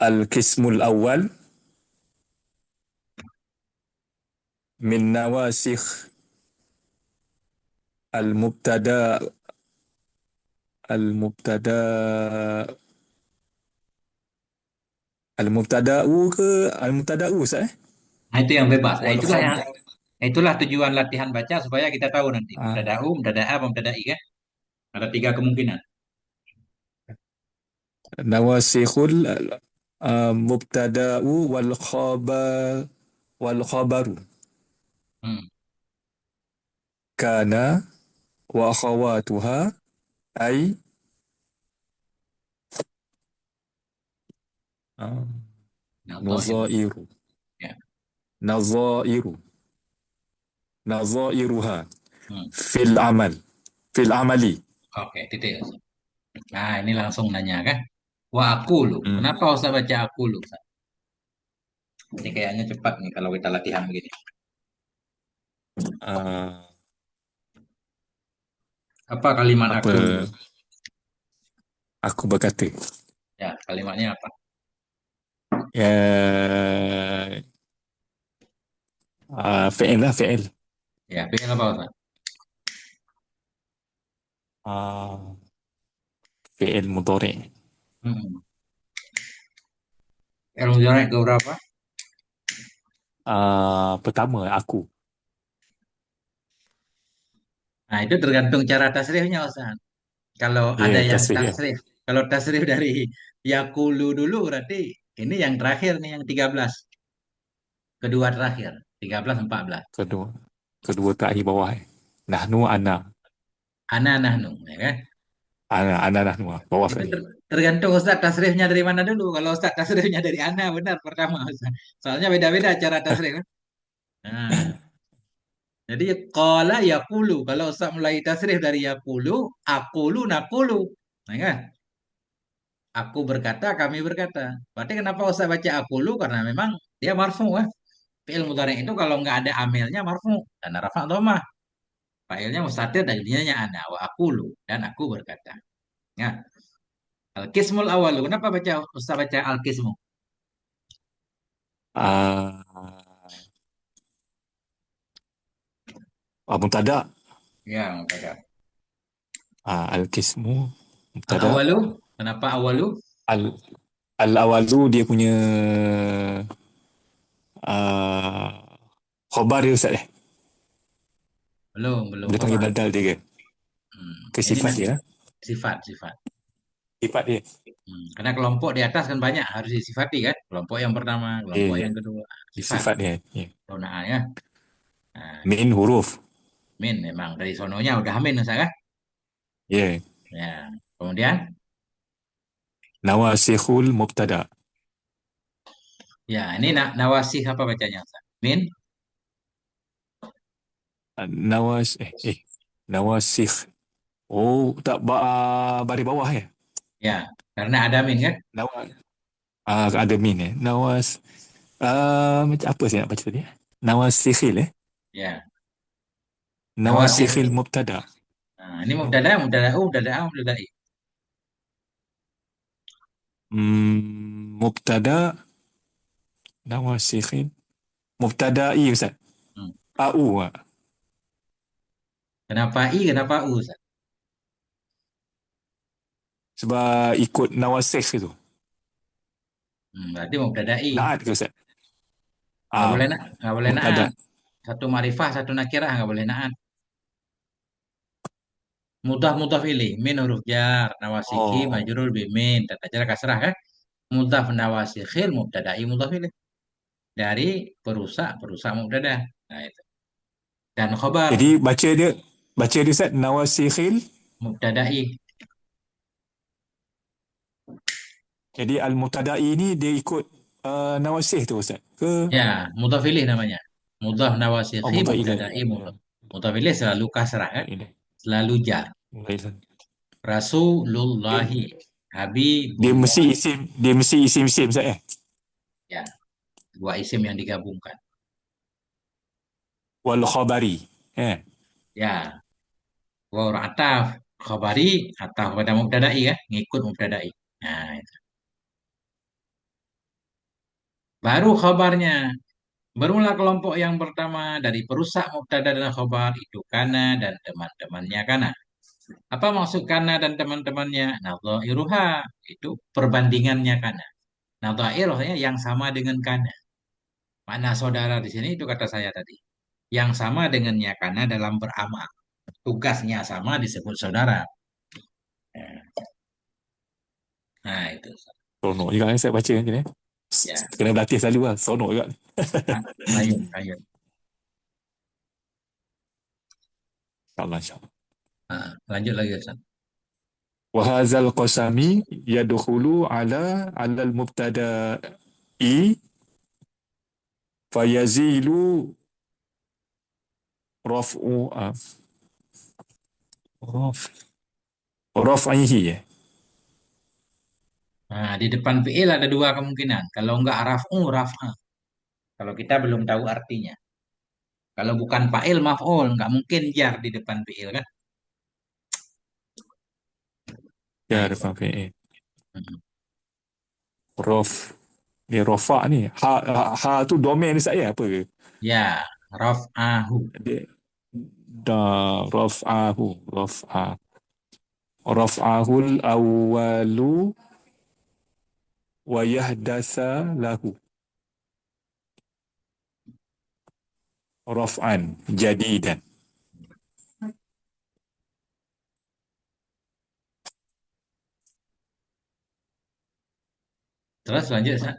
al-qismul awal min nawasikh al-mubtada al-mubtada al-mubtada'u ke al-mubtada'u, Ustaz, eh? Nah, itu yang bebas. Nah, Wal khabar. itulah tujuan latihan baca supaya kita tahu nanti. Ah, Mubtada'u, mubtada'a, mubtada'i kan. Ada tiga kemungkinan. nawasikhul mubtada'u wal khabaru Hmm. kana wa akhawatuha ay ah, Nadhair. nazairu Ya. nazairu nazairuha Hmm. fil amal fil amali. Oke, titik. Nah, ini langsung nanya kan. Wa aku lu. Hmm. Kenapa Ustaz baca aku lu? Ustaz? Ini kayaknya cepat nih kalau kita latihan begini. Ah, Apa kalimat apa aku lu? aku berkata Ya, kalimatnya apa? ya fi'il lah fi'il. Ya, fi'il apa Ustaz? Ah, fi'il mudhari'. Hmm. Fi'il mudhari' ke berapa? Pertama aku. Nah, itu tergantung cara tasrifnya Ustaz. Kalau ada Ya, yang tasrih ya. tasrif, kalau tasrif dari yakulu dulu berarti ini yang terakhir nih yang 13. Kedua terakhir, 13 14. Kedua. Kedua terakhir bawah. Nahnu ana. Ana nahnu, ya kan? Ana nahnu. Bawah Itu sekali. tergantung Ustaz tasrifnya dari mana dulu. Kalau Ustaz tasrifnya dari ana benar pertama Ustaz. Soalnya beda-beda cara tasrif kan. Nah, jadi qala yaqulu. Kalau Ustaz mulai tasrif dari yaqulu, aqulu naqulu. Nah, kan? Aku berkata, kami berkata. Berarti kenapa Ustaz baca aqulu? Karena memang dia marfu kan. Fi'il mudhari itu kalau nggak ada amilnya marfu dan rafa dhamma. Fa'ilnya mustatir dan dirinya ana wa aqulu dan aku berkata. Nah, al-qismul awal. Kenapa baca Ustaz baca al-qismu? Ah, Mubtada. Ya, mubtada. Al-qismu. Mubtada. Al-awalu. Kenapa awalu? Al Al-awal tu dia punya uh, khabar dia Ustaz eh. Belum Dia panggil khabar. badal dia ke? Ke Ini sifat nanti dia. sifat. Sifat dia. Karena kelompok di atas kan banyak harus disifati kan. Kelompok yang pertama, Ya, kelompok ya. yang kedua. Di Sifat. sifat dia. Ya. Pronoun ya. Nah, Min huruf. min memang dari sononya udah min Ustaz kan? Ya. Ya. Kemudian Nawasikhul mubtada. ya ini nawasih apa bacanya Ustaz? Min. Nawasikh. Oh, tak baris bawah ya. Ya, karena ada min kan? Nawas. Ada min eh. Macam apa saya nak baca tadi? Nawasikhil eh. Ya, nawasih. Nawasikhil mubtada. Nah, ini Oh. mubtada. Mubtada nawasikhil mubtada'i Ustaz. Hmm. AU. Kenapa i, kenapa u Ustaz? Sebab ikut nawasikh itu. Berarti mubtada'i. Naat ke Ustaz? Nggak Ah, boleh nggak boleh naat. mubtada. Satu marifah, satu nakirah nggak boleh naat. Mudhaf mudhaf ilih min huruf jar nawasiki Oh. majrur bimin tata cara kasrah kan mudhaf nawasikhil mubtada'i mudhaf ilih dari perusak mubtada nah itu dan khobar Jadi baca dia Ustaz nawasikhil. mubtada'i Jadi al-mubtada'i ni dia ikut nawasikh tu Ustaz. Ke ya mudhaf ilih namanya mudhaf oh nawasikhi mutailah. mubtada'i mudhaf ilih selalu kasrah kan Mutailah. selalu jar Mutailah. Dia, Rasulullahi dia Habibullah mesti isim-isim Ustaz eh. ya dua isim yang digabungkan Wal khabari. Eh. ya wa ataf khabari ataf pada mubtada'i kan ngikut mubtada'i nah itu. Baru khabarnya. Bermula kelompok yang pertama dari perusak mubtada dan khabar itu kana dan teman-temannya kana. Apa maksud kana dan teman-temannya? Nadhairuha itu perbandingannya kana. Nadhair maksudnya yang sama dengan kana. Makna saudara di sini itu kata saya tadi. Yang sama dengannya kana dalam beramal. Tugasnya sama disebut saudara. Nah, itu. Seronok juga saya baca macam ni. Ya, Kena berlatih selalu lah. Seronok juga. ah, lanjut, lanjut. InsyaAllah, insyaAllah. Lanjut lagi, Ustaz. Wahazal qasami yadkhulu ala al-mubtada'i fayazilu raf'u raf raf'ihi ya. Nah, di depan fi'il ada dua kemungkinan. Kalau enggak raf'u, raf'a. Kalau kita belum tahu artinya. Kalau bukan fa'il, maf'ul. Enggak mungkin jar di depan fi'il kan? Nah, Ya, itu. depan fi'il. Mm-mm. Raf. Ni rafa ni. Ha tu domain saya apa ke? Ya, raf'ahu. Dia, da raf'ahul awwalu wa yahdasa lahu raf'an jadidan. Terus lanjut, Ustaz.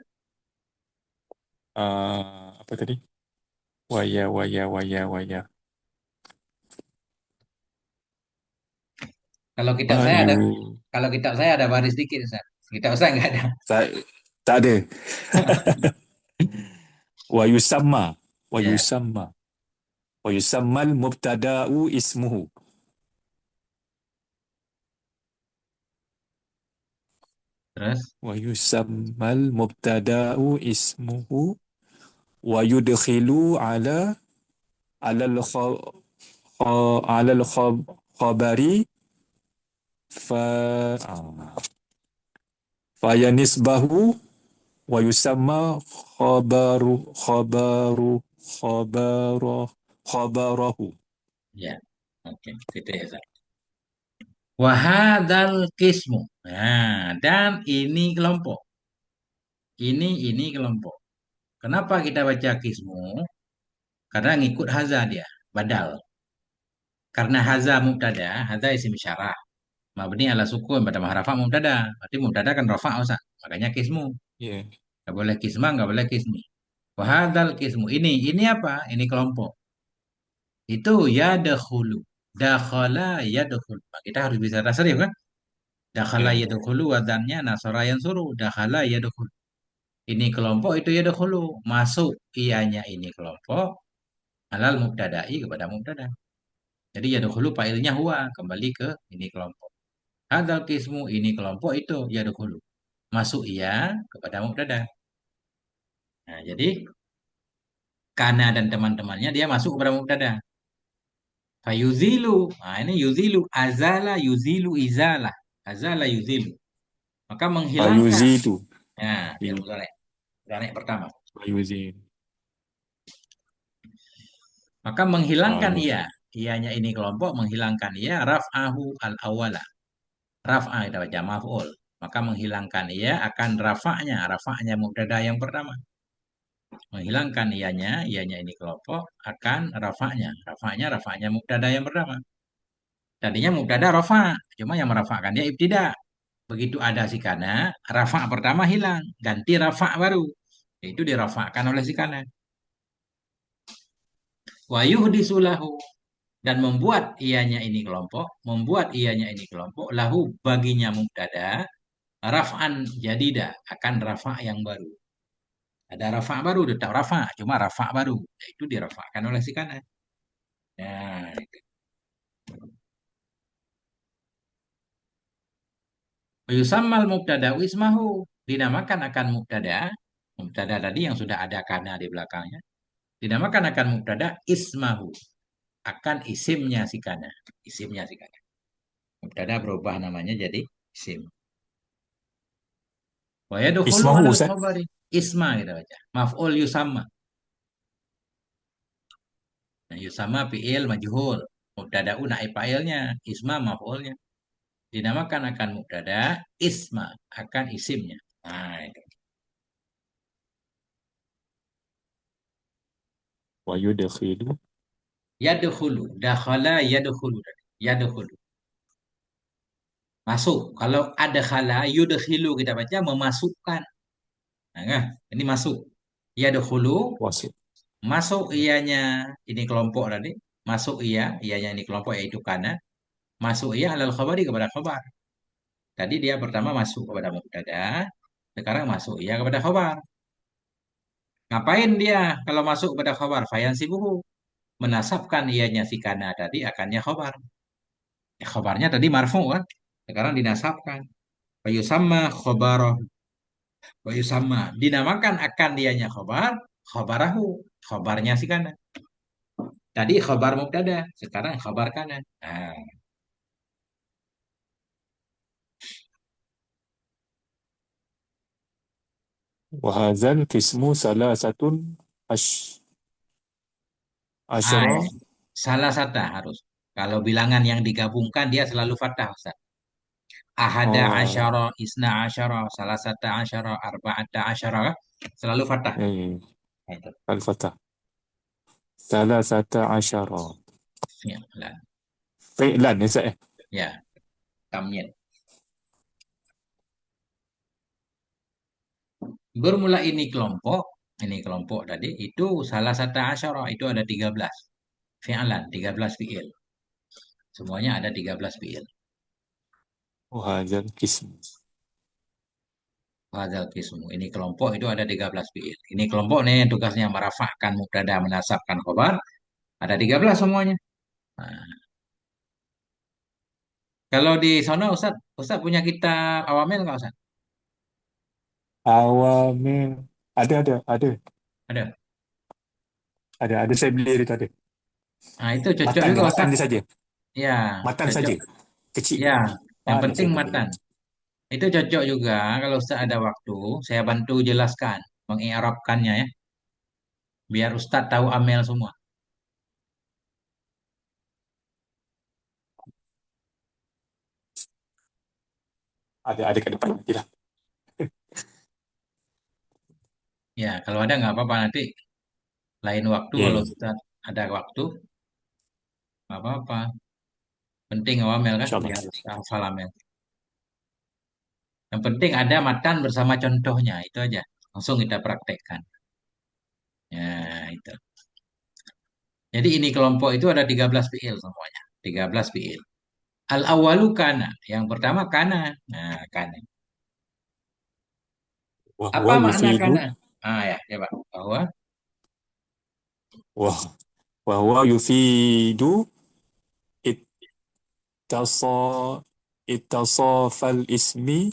Apa tadi? Waya. Kalau kitab saya ada, Wayu. kalau kitab saya ada baris dikit, Ustaz. Kitab saya enggak ada. Tak, tak ada. Wa yusamma. Wa Ya, yusamma. Wa yusammal mubtada'u ismuhu. terus. Wa yusammal mubtada'u ismuhu. Wa yudkhilu ala al-khabari fa fa yanisbahu wa yusamma khabaru khabaru khabara khabarahu. Ya, oke. Gitu ya, Ustaz. Wahadal kismu. Nah, dan ini kelompok. Ini kelompok. Kenapa kita baca kismu? Karena ngikut haza dia, badal. Karena haza mubtada, haza isim isyarah. Mabni ala sukun pada mahrafa mubtada. Berarti mubtada kan rafa Ustaz. Makanya kismu. Ya. Gak boleh kisma, gak boleh kismi. Wahadal kismu. Ini apa? Ini kelompok. Itu yadkhulu. Dakhala yadkhulu. Nah, kita harus bisa tasrif kan? Dakhala Ya. yadkhulu wadannya nasara yansuru. Dakhala yadkhulu. Ini kelompok itu yadkhulu. Masuk ianya ini kelompok. Alal mubtada'i kepada mubtada. Jadi yadkhulu fa'ilnya huwa. Kembali ke ini kelompok. Hadal kismu ini kelompok itu yadkhulu. Masuk ia kepada mubtada. Nah, jadi Kana dan teman-temannya dia masuk kepada mubtada. Fayuzilu. Nah, ini yuzilu. Azala yuzilu izalah. Azala yuzilu. Maka menghilangkan. Fayuzidu. Nah, biar mulai. Dari pertama. Fayuzidu. Maka menghilangkan ia. Fayuzidu. Ianya ini kelompok menghilangkan ia raf'ahu al-awwala. Raf'ah kita baca maf'ul. Maka menghilangkan ia akan rafa'nya. Rafa'nya mubtada yang pertama. Menghilangkan ianya ini kelompok akan rafa'nya. Rafa'nya mubtada yang pertama. Tadinya mubtada rafa, cuma yang merafa'kan dia ibtida. Begitu ada si kana, rafa' pertama hilang, ganti rafa' baru. Itu dirafa'kan oleh si kana. Wa yuhdisulahu dan membuat ianya ini kelompok lahu baginya mubtada raf'an jadida akan rafa' yang baru. Ada rafa' baru, tetap rafa', cuma rafa' baru. Itu dirafa'kan oleh si kana. Nah, yusammal mubtada ismahu dinamakan akan mubtada tadi yang sudah ada kana di belakangnya dinamakan akan mubtada ismahu akan isimnya si kana mubtada berubah namanya jadi isim wa yadkhulu Ismahu alal Ustaz. khabari isma kita baca maf'ul yusamma. Nah, yusamma fi'il majhul mubtada naib fa'ilnya isma maf'ulnya dinamakan akan mubtada isma akan isimnya. Nah, itu. Wa yudkhilu. Yadkhulu dakhala yadkhulu yadkhulu Masuk. Kalau ada khala, yudkhilu kita baca memasukkan. Nah, ini masuk. Yadkhulu, Wasif. masuk iyanya ini kelompok tadi. Masuk iya, iyanya ini kelompok yaitu kana. Masuk iya alal khabari kepada khabar. Tadi dia pertama masuk kepada mubtada, sekarang masuk iya kepada khabar. Ngapain dia kalau masuk kepada khabar? Fayansibuhu. Menasabkan ianya si kana tadi akannya khabar. Khabarnya tadi marfu kan? Sekarang dinasabkan. Fayusamma khabarah. Fayusamma. Dinamakan akan dianya khabar. Khabarahu. Khabarnya si kana. Tadi khabar mubtada. Sekarang khabar kana. Nah, Wahazal kismu salah satu ash, ah, asyara. salah satu harus. Kalau bilangan yang digabungkan dia selalu fathah, Ustaz. Ahada Oh, asyara, isna asyara, salah satu asyara, arba'ata asyara. Selalu fathah. Nah, itu. Al-Fatah. Salah satu asyara. Ya, lah. Fi'lan, ya, Sa'eh? Ya, tamyin. Bermula ini kelompok tadi, itu salah satu asyara, itu ada 13. Fi'lan, 13 fi'il. Semuanya ada 13 fi'il. Wahazal kismu. Hadzal qismu. Ini kelompok itu ada 13 fi'il. Ini kelompok nih yang tugasnya merafa'kan mubtada, menasabkan khobar. Ada 13 semuanya. Nah, kalau di sana Ustaz, Ustaz punya kitab Awamil nggak Ustaz? Awamil. Ada. Ada. Ada, saya beli itu ada. Nah, itu cocok Matan juga dia, matan Ustaz. dia saja. Ya, Matan cocok. saja. Kecil. Ya, yang Ada penting saya beli. matan. Itu cocok juga kalau Ustaz ada waktu, saya bantu jelaskan, mengi'rabkannya ya, biar Ustaz tahu amel semua. Ada kat depan nanti lah. Ya, kalau ada nggak apa-apa nanti lain waktu Ya, kalau yeah. Ustaz ada waktu, nggak apa-apa. Penting awamel kan, InsyaAllah. biar hafal amel. Yang penting ada matan bersama contohnya, itu aja. Langsung kita praktekkan. Ya, itu. Jadi ini kelompok itu ada 13 fiil semuanya. 13 fiil. Al-awalu kana. Yang pertama kana. Nah, kana. Apa Wahwa makna yufidu. kana? Ah ya, coba. Bahwa Wah, wahwa yufidu ittasa ittasafal ismi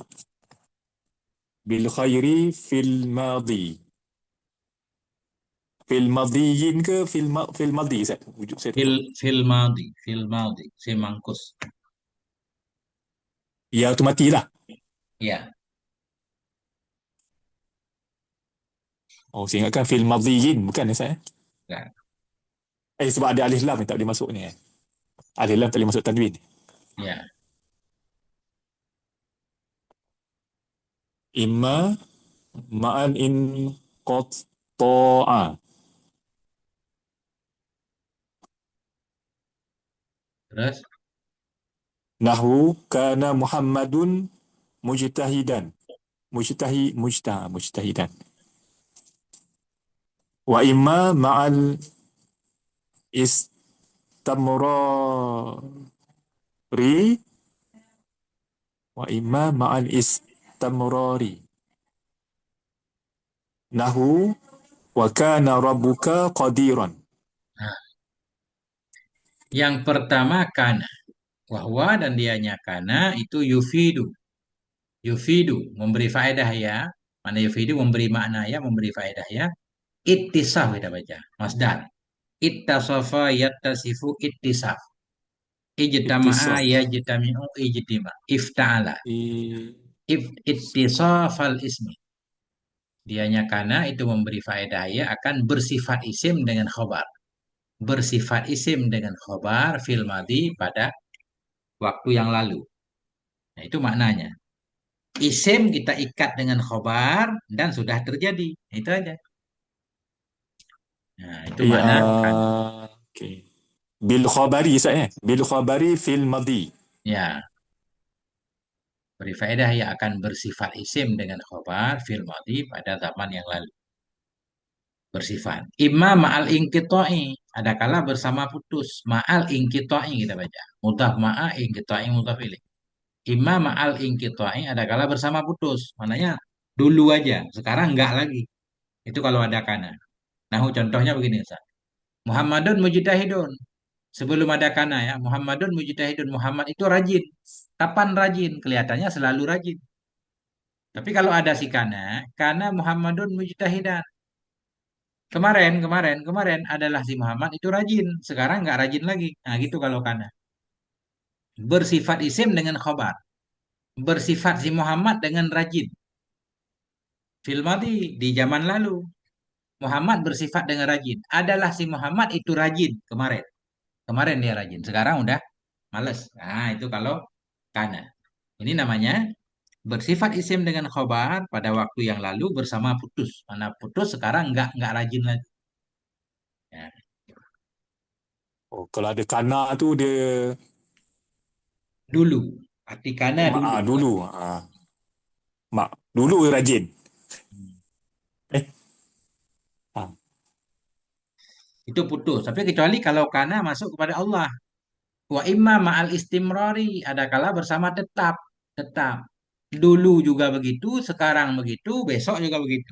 bil khairi fil madi. Fil madiyin ke fil madi, Ustaz? Wujud saya fil tengok. fil maldi, si mangkus. Ya, itu matilah. Ya, Oh, saya ingatkan fil madiyin, bukan ya, saya? ya, Sebab ada alif lam yang tak boleh masuk ni. Alif lam tak boleh masuk tanwin. ya. Imma ma'an in qatta'a. Terus Nahwu kana Muhammadun mujtahidan. Mujtahidan. Wa imma ma'al istamrari. Wa imma ma'al istamrari. Nahwu wa kana rabbuka qadiran. nah, yang pertama kana. Wahwa dan dianya kana itu yufidu. Yufidu memberi faedah ya. Mana yufidu memberi makna ya, memberi faedah ya. Ittisaf kita baca. Masdar. Ittasafa yattasifu ittisaf. Ijtama'a Ittisaf. yajtami'u ijtima. Ifta'ala. I- Ittisafal ismi. Dianya kana itu memberi faedah ya akan bersifat isim dengan khobar. Bersifat isim dengan khobar fil madhi pada waktu yang lalu. Nah, itu maknanya. Isim kita ikat dengan khobar dan sudah terjadi. Itu aja. Nah, itu Ya, makna kana. okay. Bil khabari, Ustaz, eh? Bil khabari fil madi. Ya, Beri faedah yang akan bersifat isim dengan khobar fil madhi pada zaman yang lalu. Bersifat. Imma ma'al inqita'i. Ada kala bersama putus. Ma'al inqita'i kita baca. Mudhaf ma'a inqita'i mudhaf ilaih. Imma ma'al inqita'i ada kala bersama putus. Maknanya dulu aja. Sekarang enggak lagi. Itu kalau ada kana. Nah, contohnya begini Ustaz. Muhammadun mujtahidun. Sebelum ada kana ya. Muhammadun mujtahidun. Muhammad itu rajin. Kapan rajin? Kelihatannya selalu rajin. Tapi kalau ada si kana Muhammadun mujtahidan. Kemarin adalah si Muhammad itu rajin. Sekarang nggak rajin lagi. Nah, gitu kalau kana. Bersifat isim dengan khobar. Bersifat si Muhammad dengan rajin. Fil madhi, di zaman lalu. Muhammad bersifat dengan rajin. Adalah si Muhammad itu rajin kemarin. Kemarin dia rajin. Sekarang udah males. Nah, itu kalau kana. Ini namanya bersifat isim dengan khobar pada waktu yang lalu bersama putus. Mana putus sekarang nggak rajin lagi. Ya. Oh, kalau ada kana tu dia Dulu. Arti kana dulu. dulu. Mak dulu rajin. Hmm. Eh, ah, Itu putus. Tapi kecuali kalau kana masuk kepada Allah. Wa imma ma'al istimrari. Ada kala bersama tetap. Tetap. Dulu juga begitu, sekarang begitu, besok juga begitu.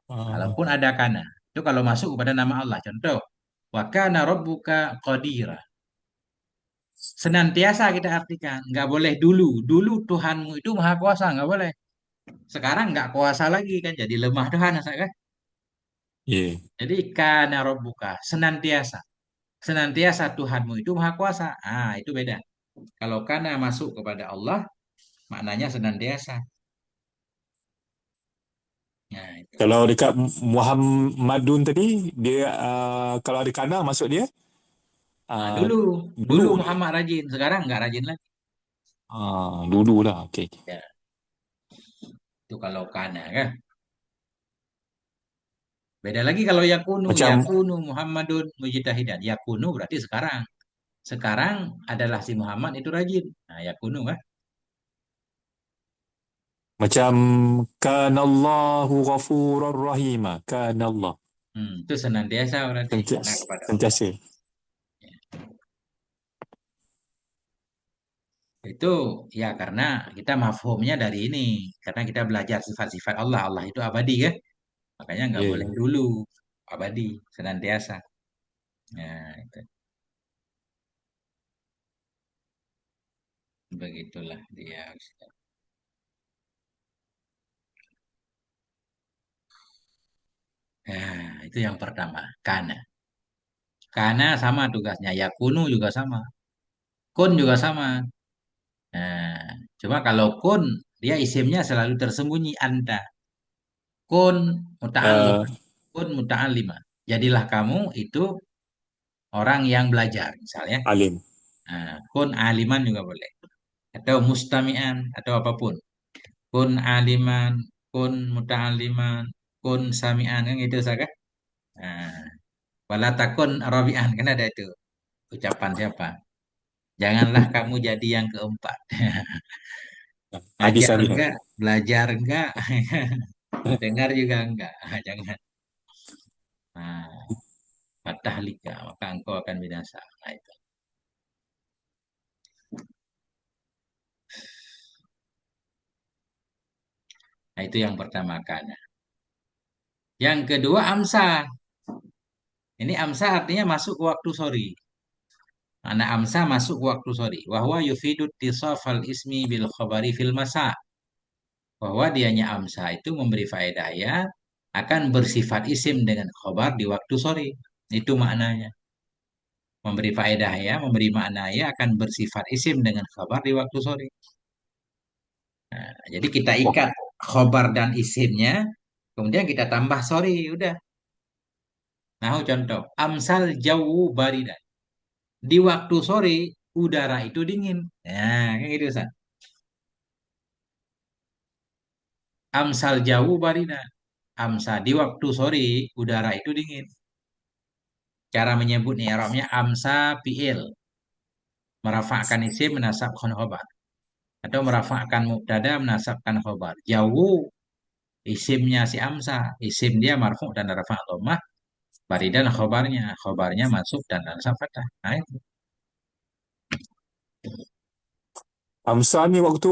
ah. Kalaupun ada kana. Itu kalau masuk kepada nama Allah. Contoh. Wa kana rabbuka qadira. Senantiasa kita artikan. Nggak boleh dulu. Dulu Tuhanmu itu maha kuasa. Nggak boleh. Sekarang nggak kuasa lagi kan. Jadi lemah Tuhan. Kan? Yeah. Jadi kana rabbuka. Senantiasa. Senantiasa Tuhanmu itu maha kuasa. Ah, itu beda. Kalau kana masuk kepada Allah, maknanya senantiasa. Nah, itu. Kalau dekat Muhammadun tadi dia kalau ada kana masuk dia Nah, uh, dulu, dulu dulu dia. Muhammad rajin, sekarang nggak rajin lagi. Dulu lah. Okey. Ya, itu kalau kana kan. Beda lagi kalau yakunu, Macam yakunu Muhammadun mujtahidan. Yakunu berarti sekarang. Sekarang adalah si Muhammad itu rajin. Nah, yakunu kan. macam kanallahu ghafurur rahima. Kanallah. Itu senantiasa berarti karena Sentiasa. kepada Allah. Sentiasa. Itu ya karena kita mafhumnya dari ini. Karena kita belajar sifat-sifat Allah. Allah itu abadi kan. Makanya nggak boleh Yeah. dulu. Abadi, senantiasa. Nah, itu. Begitulah dia. Nah, itu yang pertama. Kana. Kana sama tugasnya. Yakunu juga sama. Kun juga sama. Nah, cuma kalau kun, dia isimnya selalu tersembunyi. Anta. Kun Uh, muta'allimah. Kun muta'allimah. Jadilah kamu itu orang yang belajar. Misalnya. alim. Nah, kun aliman juga boleh. Atau mustami'an. Atau apapun. Kun aliman. Kun muta'alliman. Kun sami'an. Kan gitu, Saka? Nah, wala takun rabi'an. Kan ada itu. Ucapan siapa? Janganlah kamu jadi yang keempat. Hadis Ngajar habis. enggak, belajar enggak, dengar juga enggak. Jangan. Nah, lika, maka engkau akan binasa. Nah, itu. Nah, itu yang pertama kan. Yang kedua amsa. Ini amsa artinya masuk ke waktu sore. Anak amsa masuk ke waktu sore. Wahwa yufidut tisafal ismi bil khabari fil masa. Bahwa dianya amsa itu memberi faedah ya akan bersifat isim dengan khabar di waktu sore. Itu maknanya. Memberi faedah ya, memberi makna ya akan bersifat isim dengan khabar di waktu sore. Nah, jadi kita Oh, ikat khobar dan isimnya, kemudian kita tambah sore, udah. Nah, contoh, amsal jauh barida. Di waktu sore, udara itu dingin. Nah, kayak gitu, San. Amsal jauh barida. Amsa, di waktu sore, udara itu dingin. Cara menyebut nih, Arabnya amsa fi'il. Merafa'kan isim, menasabkan khobar. Atau merafa'kan mubtada menasabkan khobar. Jauh isimnya si Amsa, isim dia marfu dan rafa' dhammah, baridan khobarnya, khobarnya masuk dan nasab fathah. Nah, itu. Amsa ni waktu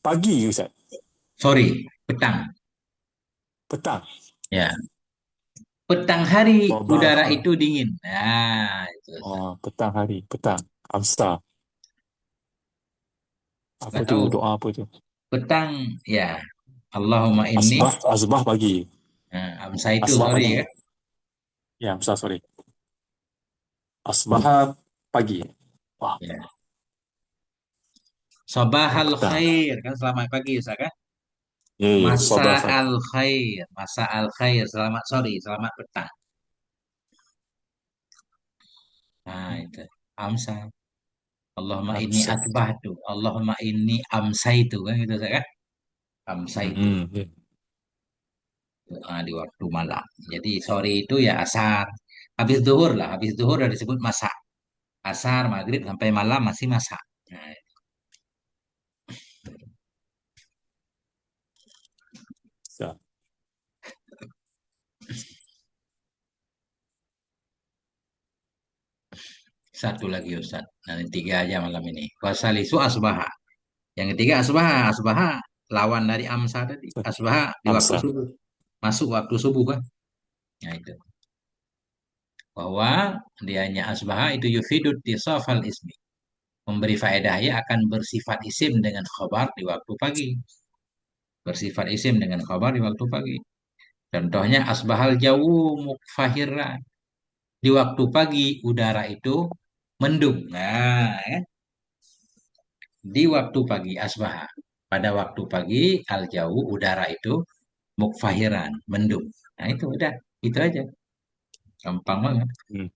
pagi ke Ustaz? Sorry, petang. Petang. Ya, petang hari udara Sabaha. itu dingin. Nah, itu. Oh, petang hari. Petang. Amsa. Apa Nggak tu? tahu. Doa apa tu? Petang, ya. Allahumma inni. Asbah. Asbah pagi. Nah, Amsa itu Asbah sorry pagi. ya. Ya, Amsa sorry. Asbah pagi. Wah, Ya. oh, Sabahal petang. khair kan selamat pagi Ustaz kan? Ya, ya. Masa Sabah. al khair, masa al khair selamat sorry, selamat petang. Nah, itu. Amsa. Allahumma inni Amsa. atbahtu. Allahumma inni amsaitu kan gitu Ustaz kan? Amsaitu. Hmm. Ya. Doa di waktu malam. Jadi sore itu ya asar. Habis zuhur lah, habis zuhur udah disebut masa. Asar, maghrib sampai malam masih masa. Nah, Ya. satu lagi Ustaz. Nanti tiga aja malam ini. Wasalisu asbaha. Yang ketiga asbaha. Asbaha lawan dari amsa tadi. Asbaha di waktu Amsa. subuh. Masuk waktu subuh kan. Nah itu. Bahwa dianya asbaha itu yufidut tisafal ismi. Memberi faedah ya akan bersifat isim dengan khabar di waktu pagi. Bersifat isim dengan khabar di waktu pagi. Contohnya asbahal jawu mukfahiran. Di waktu pagi udara itu mendung. Nah, ya. Di waktu pagi asbah. Pada waktu pagi al jauh udara itu mukfahiran, mendung. Nah itu udah, itu aja. Gampang banget. Hmm.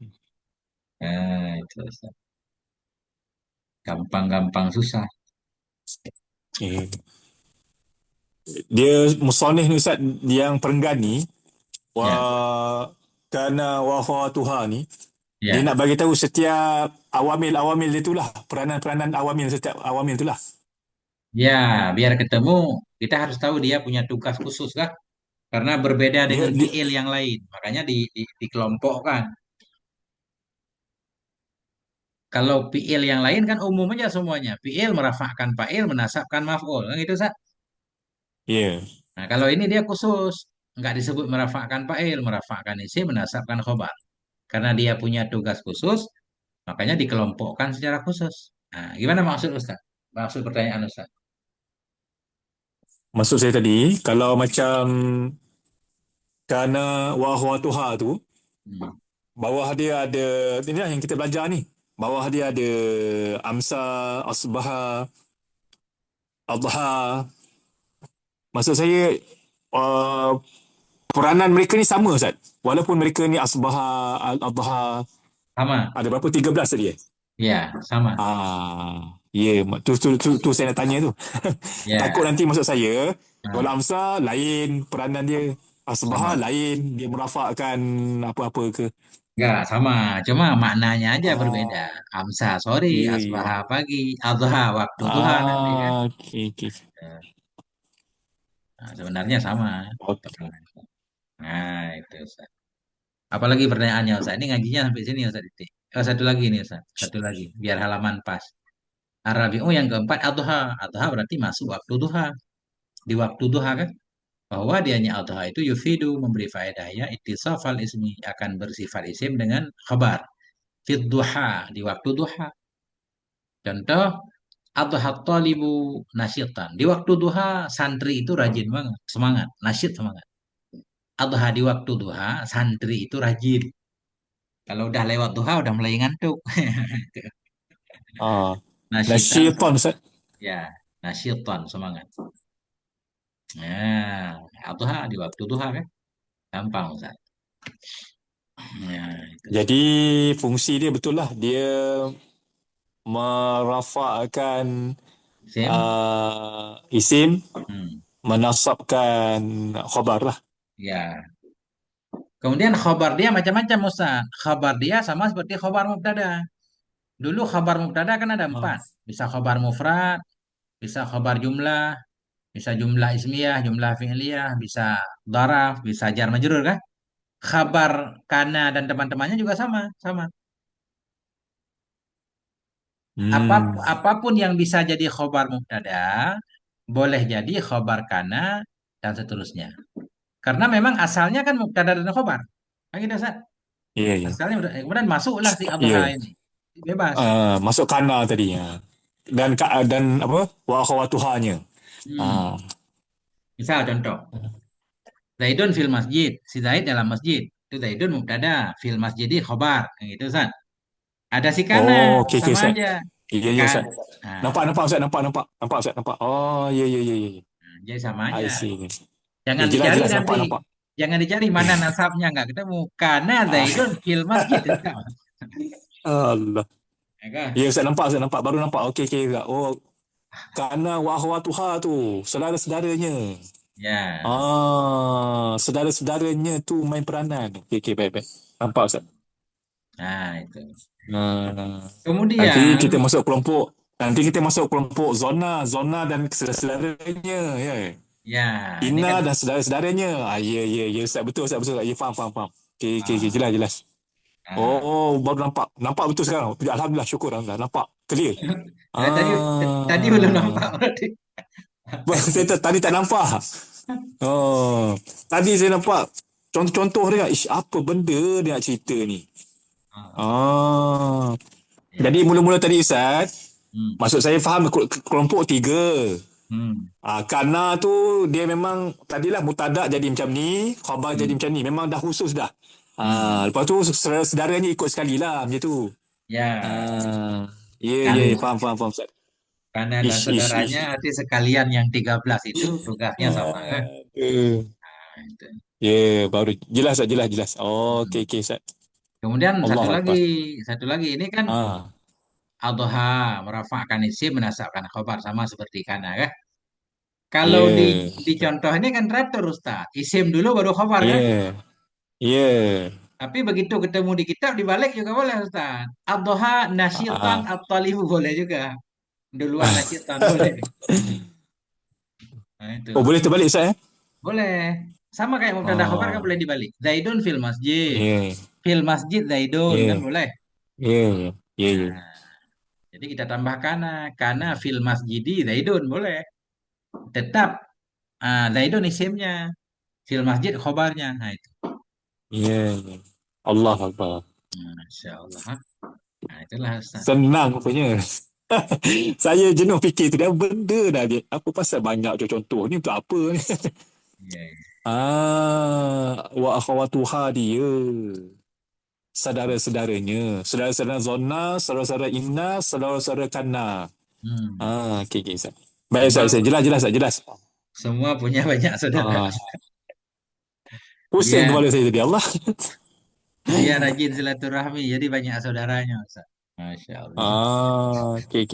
Nah itu gampang-gampang susah. Eh, dia musonih ni Ustaz yang perenggan ni Ya, kerana wahwa Tuhan ni dia ya, nak bagi tahu setiap awamil-awamil dia itulah peranan-peranan awamil setiap awamil itulah. ya. Biar ketemu, kita harus tahu dia punya tugas khusus kan? Karena berbeda Dia, dengan dia fiil yang lain. Makanya dikelompokkan. Kalau fiil yang lain kan umum aja semuanya. Fiil merafakkan fa'il, menasabkan maf'ul. Kan gitu, Sa? ya. Yeah. Nah, kalau ini dia khusus, nggak disebut merafakkan fa'il, merafakkan isim, menasabkan khobar. Karena dia punya tugas khusus, makanya dikelompokkan secara khusus. Nah, gimana maksud Ustaz? Maksud pertanyaan Ustaz? Maksud saya tadi kalau macam kerana wahwa Tuhan tu Hmm. bawah dia ada ini lah yang kita belajar ni. Bawah dia ada amsa, asbaha, adha. Maksud saya uh, peranan mereka ni sama Ustaz. Walaupun mereka ni asbaha, adha, Sama? ada berapa? 13 tadi eh? Ya, sama. Ya, tu saya nak tanya tu. Takut Ya, nanti maksud saya, kalau nah, Amsa lain peranan dia, Asbaha sama. lain, dia merafakkan apa-apa ke. Enggak, sama. Cuma maknanya aja berbeda. Ah, Amsa sore, ya, asbaha ya. pagi, adha waktu duha nanti kan. Okey, okey. Nah, sebenarnya sama. Okey. Nah, itu Ustaz. Apalagi pertanyaannya Ustaz? Ini ngajinya sampai sini Ustaz Titik. Oh, satu lagi nih Ustaz. Satu lagi. Biar halaman pas. Arabi'u yang keempat adha. Adha berarti masuk waktu duha. Di waktu duha kan? Bahwa dianya adha itu yufidu memberi faedah ya ittisafal ismi akan bersifat isim dengan khabar. Fid duha di waktu duha. Contoh adha talibu nasyitan. Di waktu duha santri itu rajin banget, semangat, nasyid semangat. Adha di waktu duha santri itu rajin. Kalau udah lewat duha udah mulai ngantuk. Ah, Nasyitan Nasyaitan Ustaz. ya nasyitan semangat. Nah, adha di waktu duha kan? Gampang Ustaz. Nah, itu. Jadi fungsi dia betul lah. Dia merafakkan Sim. isim, Hmm. menasabkan khabar lah. Ya. Kemudian khabar dia macam-macam Ustaz. Khabar dia sama seperti khabar mubtada. Dulu khabar mubtada kan ada Ah, empat. Bisa khabar mufrad, bisa khobar jumlah, bisa jumlah ismiyah, jumlah fi'liyah, bisa daraf, bisa jar majrur kan? Khabar kana dan teman-temannya juga sama, sama. Hmm. Apapun yang bisa jadi khobar mubtada, boleh jadi khobar kana dan seterusnya. Karena memang asalnya kan mubtada dan khobar. Kan gitu, Ustaz? Iya, iya. Asalnya udah, kemudian masuklah si adha Iya. ini. Bebas. Masuk kana tadi. Dan apa? Wa akhawatuhanya. Ah. Hmm. Misal contoh, Zaidun fil masjid. Si Zaid dalam masjid. Itu Zaidun mubtada, fil masjidi khobar. Kayak gitu, Ustaz. Ada si kana, Oh, okey, okey, sama Ustaz. aja. Iya, iya, Kan, Ustaz. nah, Nampak, Ustaz. Nampak, Ustaz. Nampak. Oh, iya, iya, iya, iya. jadi sama I aja. see. Jangan Ya, jelas, dicari jelas. nanti. Nampak, nampak. Jangan dicari mana nasabnya nggak ketemu. Karena Ah, Zaidun fil masjid. Allah. Ya kan? Ya, Ustaz. Nampak. Baru nampak. Okey, okey. Ustaz. Oh, kerana wa akhawatuha tu. Saudara-saudaranya. Ya. Saudara-saudaranya tu main peranan. Okey, okey. Baik, baik. Nampak, Ustaz. Nah, itu. Nah, nanti Kemudian, kita masuk kelompok. Nanti kita masuk kelompok zona dan saudara-saudaranya. Ya. ya, ini Ina kan, dan saudara-saudaranya. Ya, ya, ya. Ustaz, betul, Ustaz. Betul. Ya, faham. Okey, okey, okey. ah, Jelas, jelas. ah. Oh, baru nampak. Nampak betul sekarang. Alhamdulillah, syukur. Alhamdulillah. Nampak. Clear. Tadi belum nampak berarti. Tadi tak nampak. Oh, tadi saya nampak contoh-contoh dia. Ish, apa benda dia nak cerita ni? Ah, Ah, jadi ya. mula-mula tadi Ustaz, Hmm, maksud saya faham kelompok tiga. hmm, Karena tu dia memang tadilah mutadak jadi macam ni, khabar jadi hmm, macam ni. Memang dah khusus dah. hmm. Lepas tu saudaranya ikut sekali lah macam tu. Ya, Ya, ya, kan ya, faham Ustaz. karena dan Ish. saudaranya nanti sekalian yang 13 itu tugasnya sama kan? Aduh. Nah, itu. Ya, baru jelas Ustaz, jelas. Oh, okey, Hmm. okey Ustaz. Kemudian Allah Akbar. satu lagi ini kan Ah, adha merafa'kan isim menasabkan khabar sama seperti kana kan? Kalau ya, di contoh ini kan teratur Ustaz, isim dulu baru khabar kan? ya, ya. Tapi begitu ketemu di kitab dibalik juga boleh Ustaz. Ad-duha nasyitan Ah. at-talibu boleh juga. Duluan nasyitan boleh. Nah itu. Oh, boleh terbalik Ustaz ya? Boleh. Sama kayak mubtada khabar kan Oh, boleh dibalik. Zaidun fil masjid. ya, Fil masjid Zaidun kan ya, boleh. ya, ya, ya. Nah, jadi kita tambah kana fil masjidi Zaidun boleh. Tetap Zaidun isimnya. Fil masjid khobarnya. Nah itu. Ya, ya. Allah Akbar. Masya Allah. Nah itulah Ustaz. Senang rupanya. Saya jenuh fikir tu. Dah benda dah dia. Apa pasal banyak contoh ni untuk apa ni? Iya, iya. Wa akhawatuha dia. Saudara-saudaranya. Saudara-saudara zona, saudara-saudara inna, saudara-saudara kana. Hmm. Okey, okey, Ustaz. Baik, Semua Ustaz. Jelas. semua punya banyak saudara. Ah, pusing Dia kepala saya tadi. Allah. dia rajin silaturahmi, jadi banyak saudaranya, Ustaz. Masya Allah. Okey.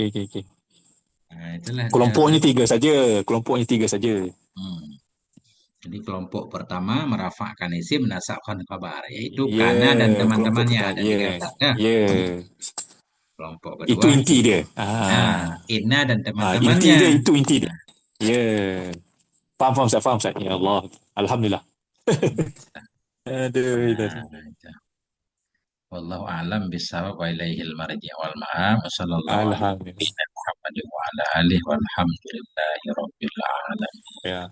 Nah, itulah dia, Kelompoknya Ustaz. tiga saja. Kelompoknya tiga saja. Hmm. Jadi kelompok pertama merafakkan isim menasabkan kabar, yaitu Ya, Kana dan kelompok teman-temannya pertama. ada Ya, tiga Ustaz. Nah, ya. kelompok Itu kedua, inti dia. Inna dan Inti teman-temannya. dia, itu inti dia. Nah, Ya. Faham, Ustaz. Ya Allah. Alhamdulillah. Aduh, nah, itu. Wallahu a'lam bishawab wa ilaihil marji' wal ma'ab. Wassallallahu ala Alhamdulillah. nabiyyina Muhammadin wa ala alihi walhamdulillahi rabbil alamin. Ya.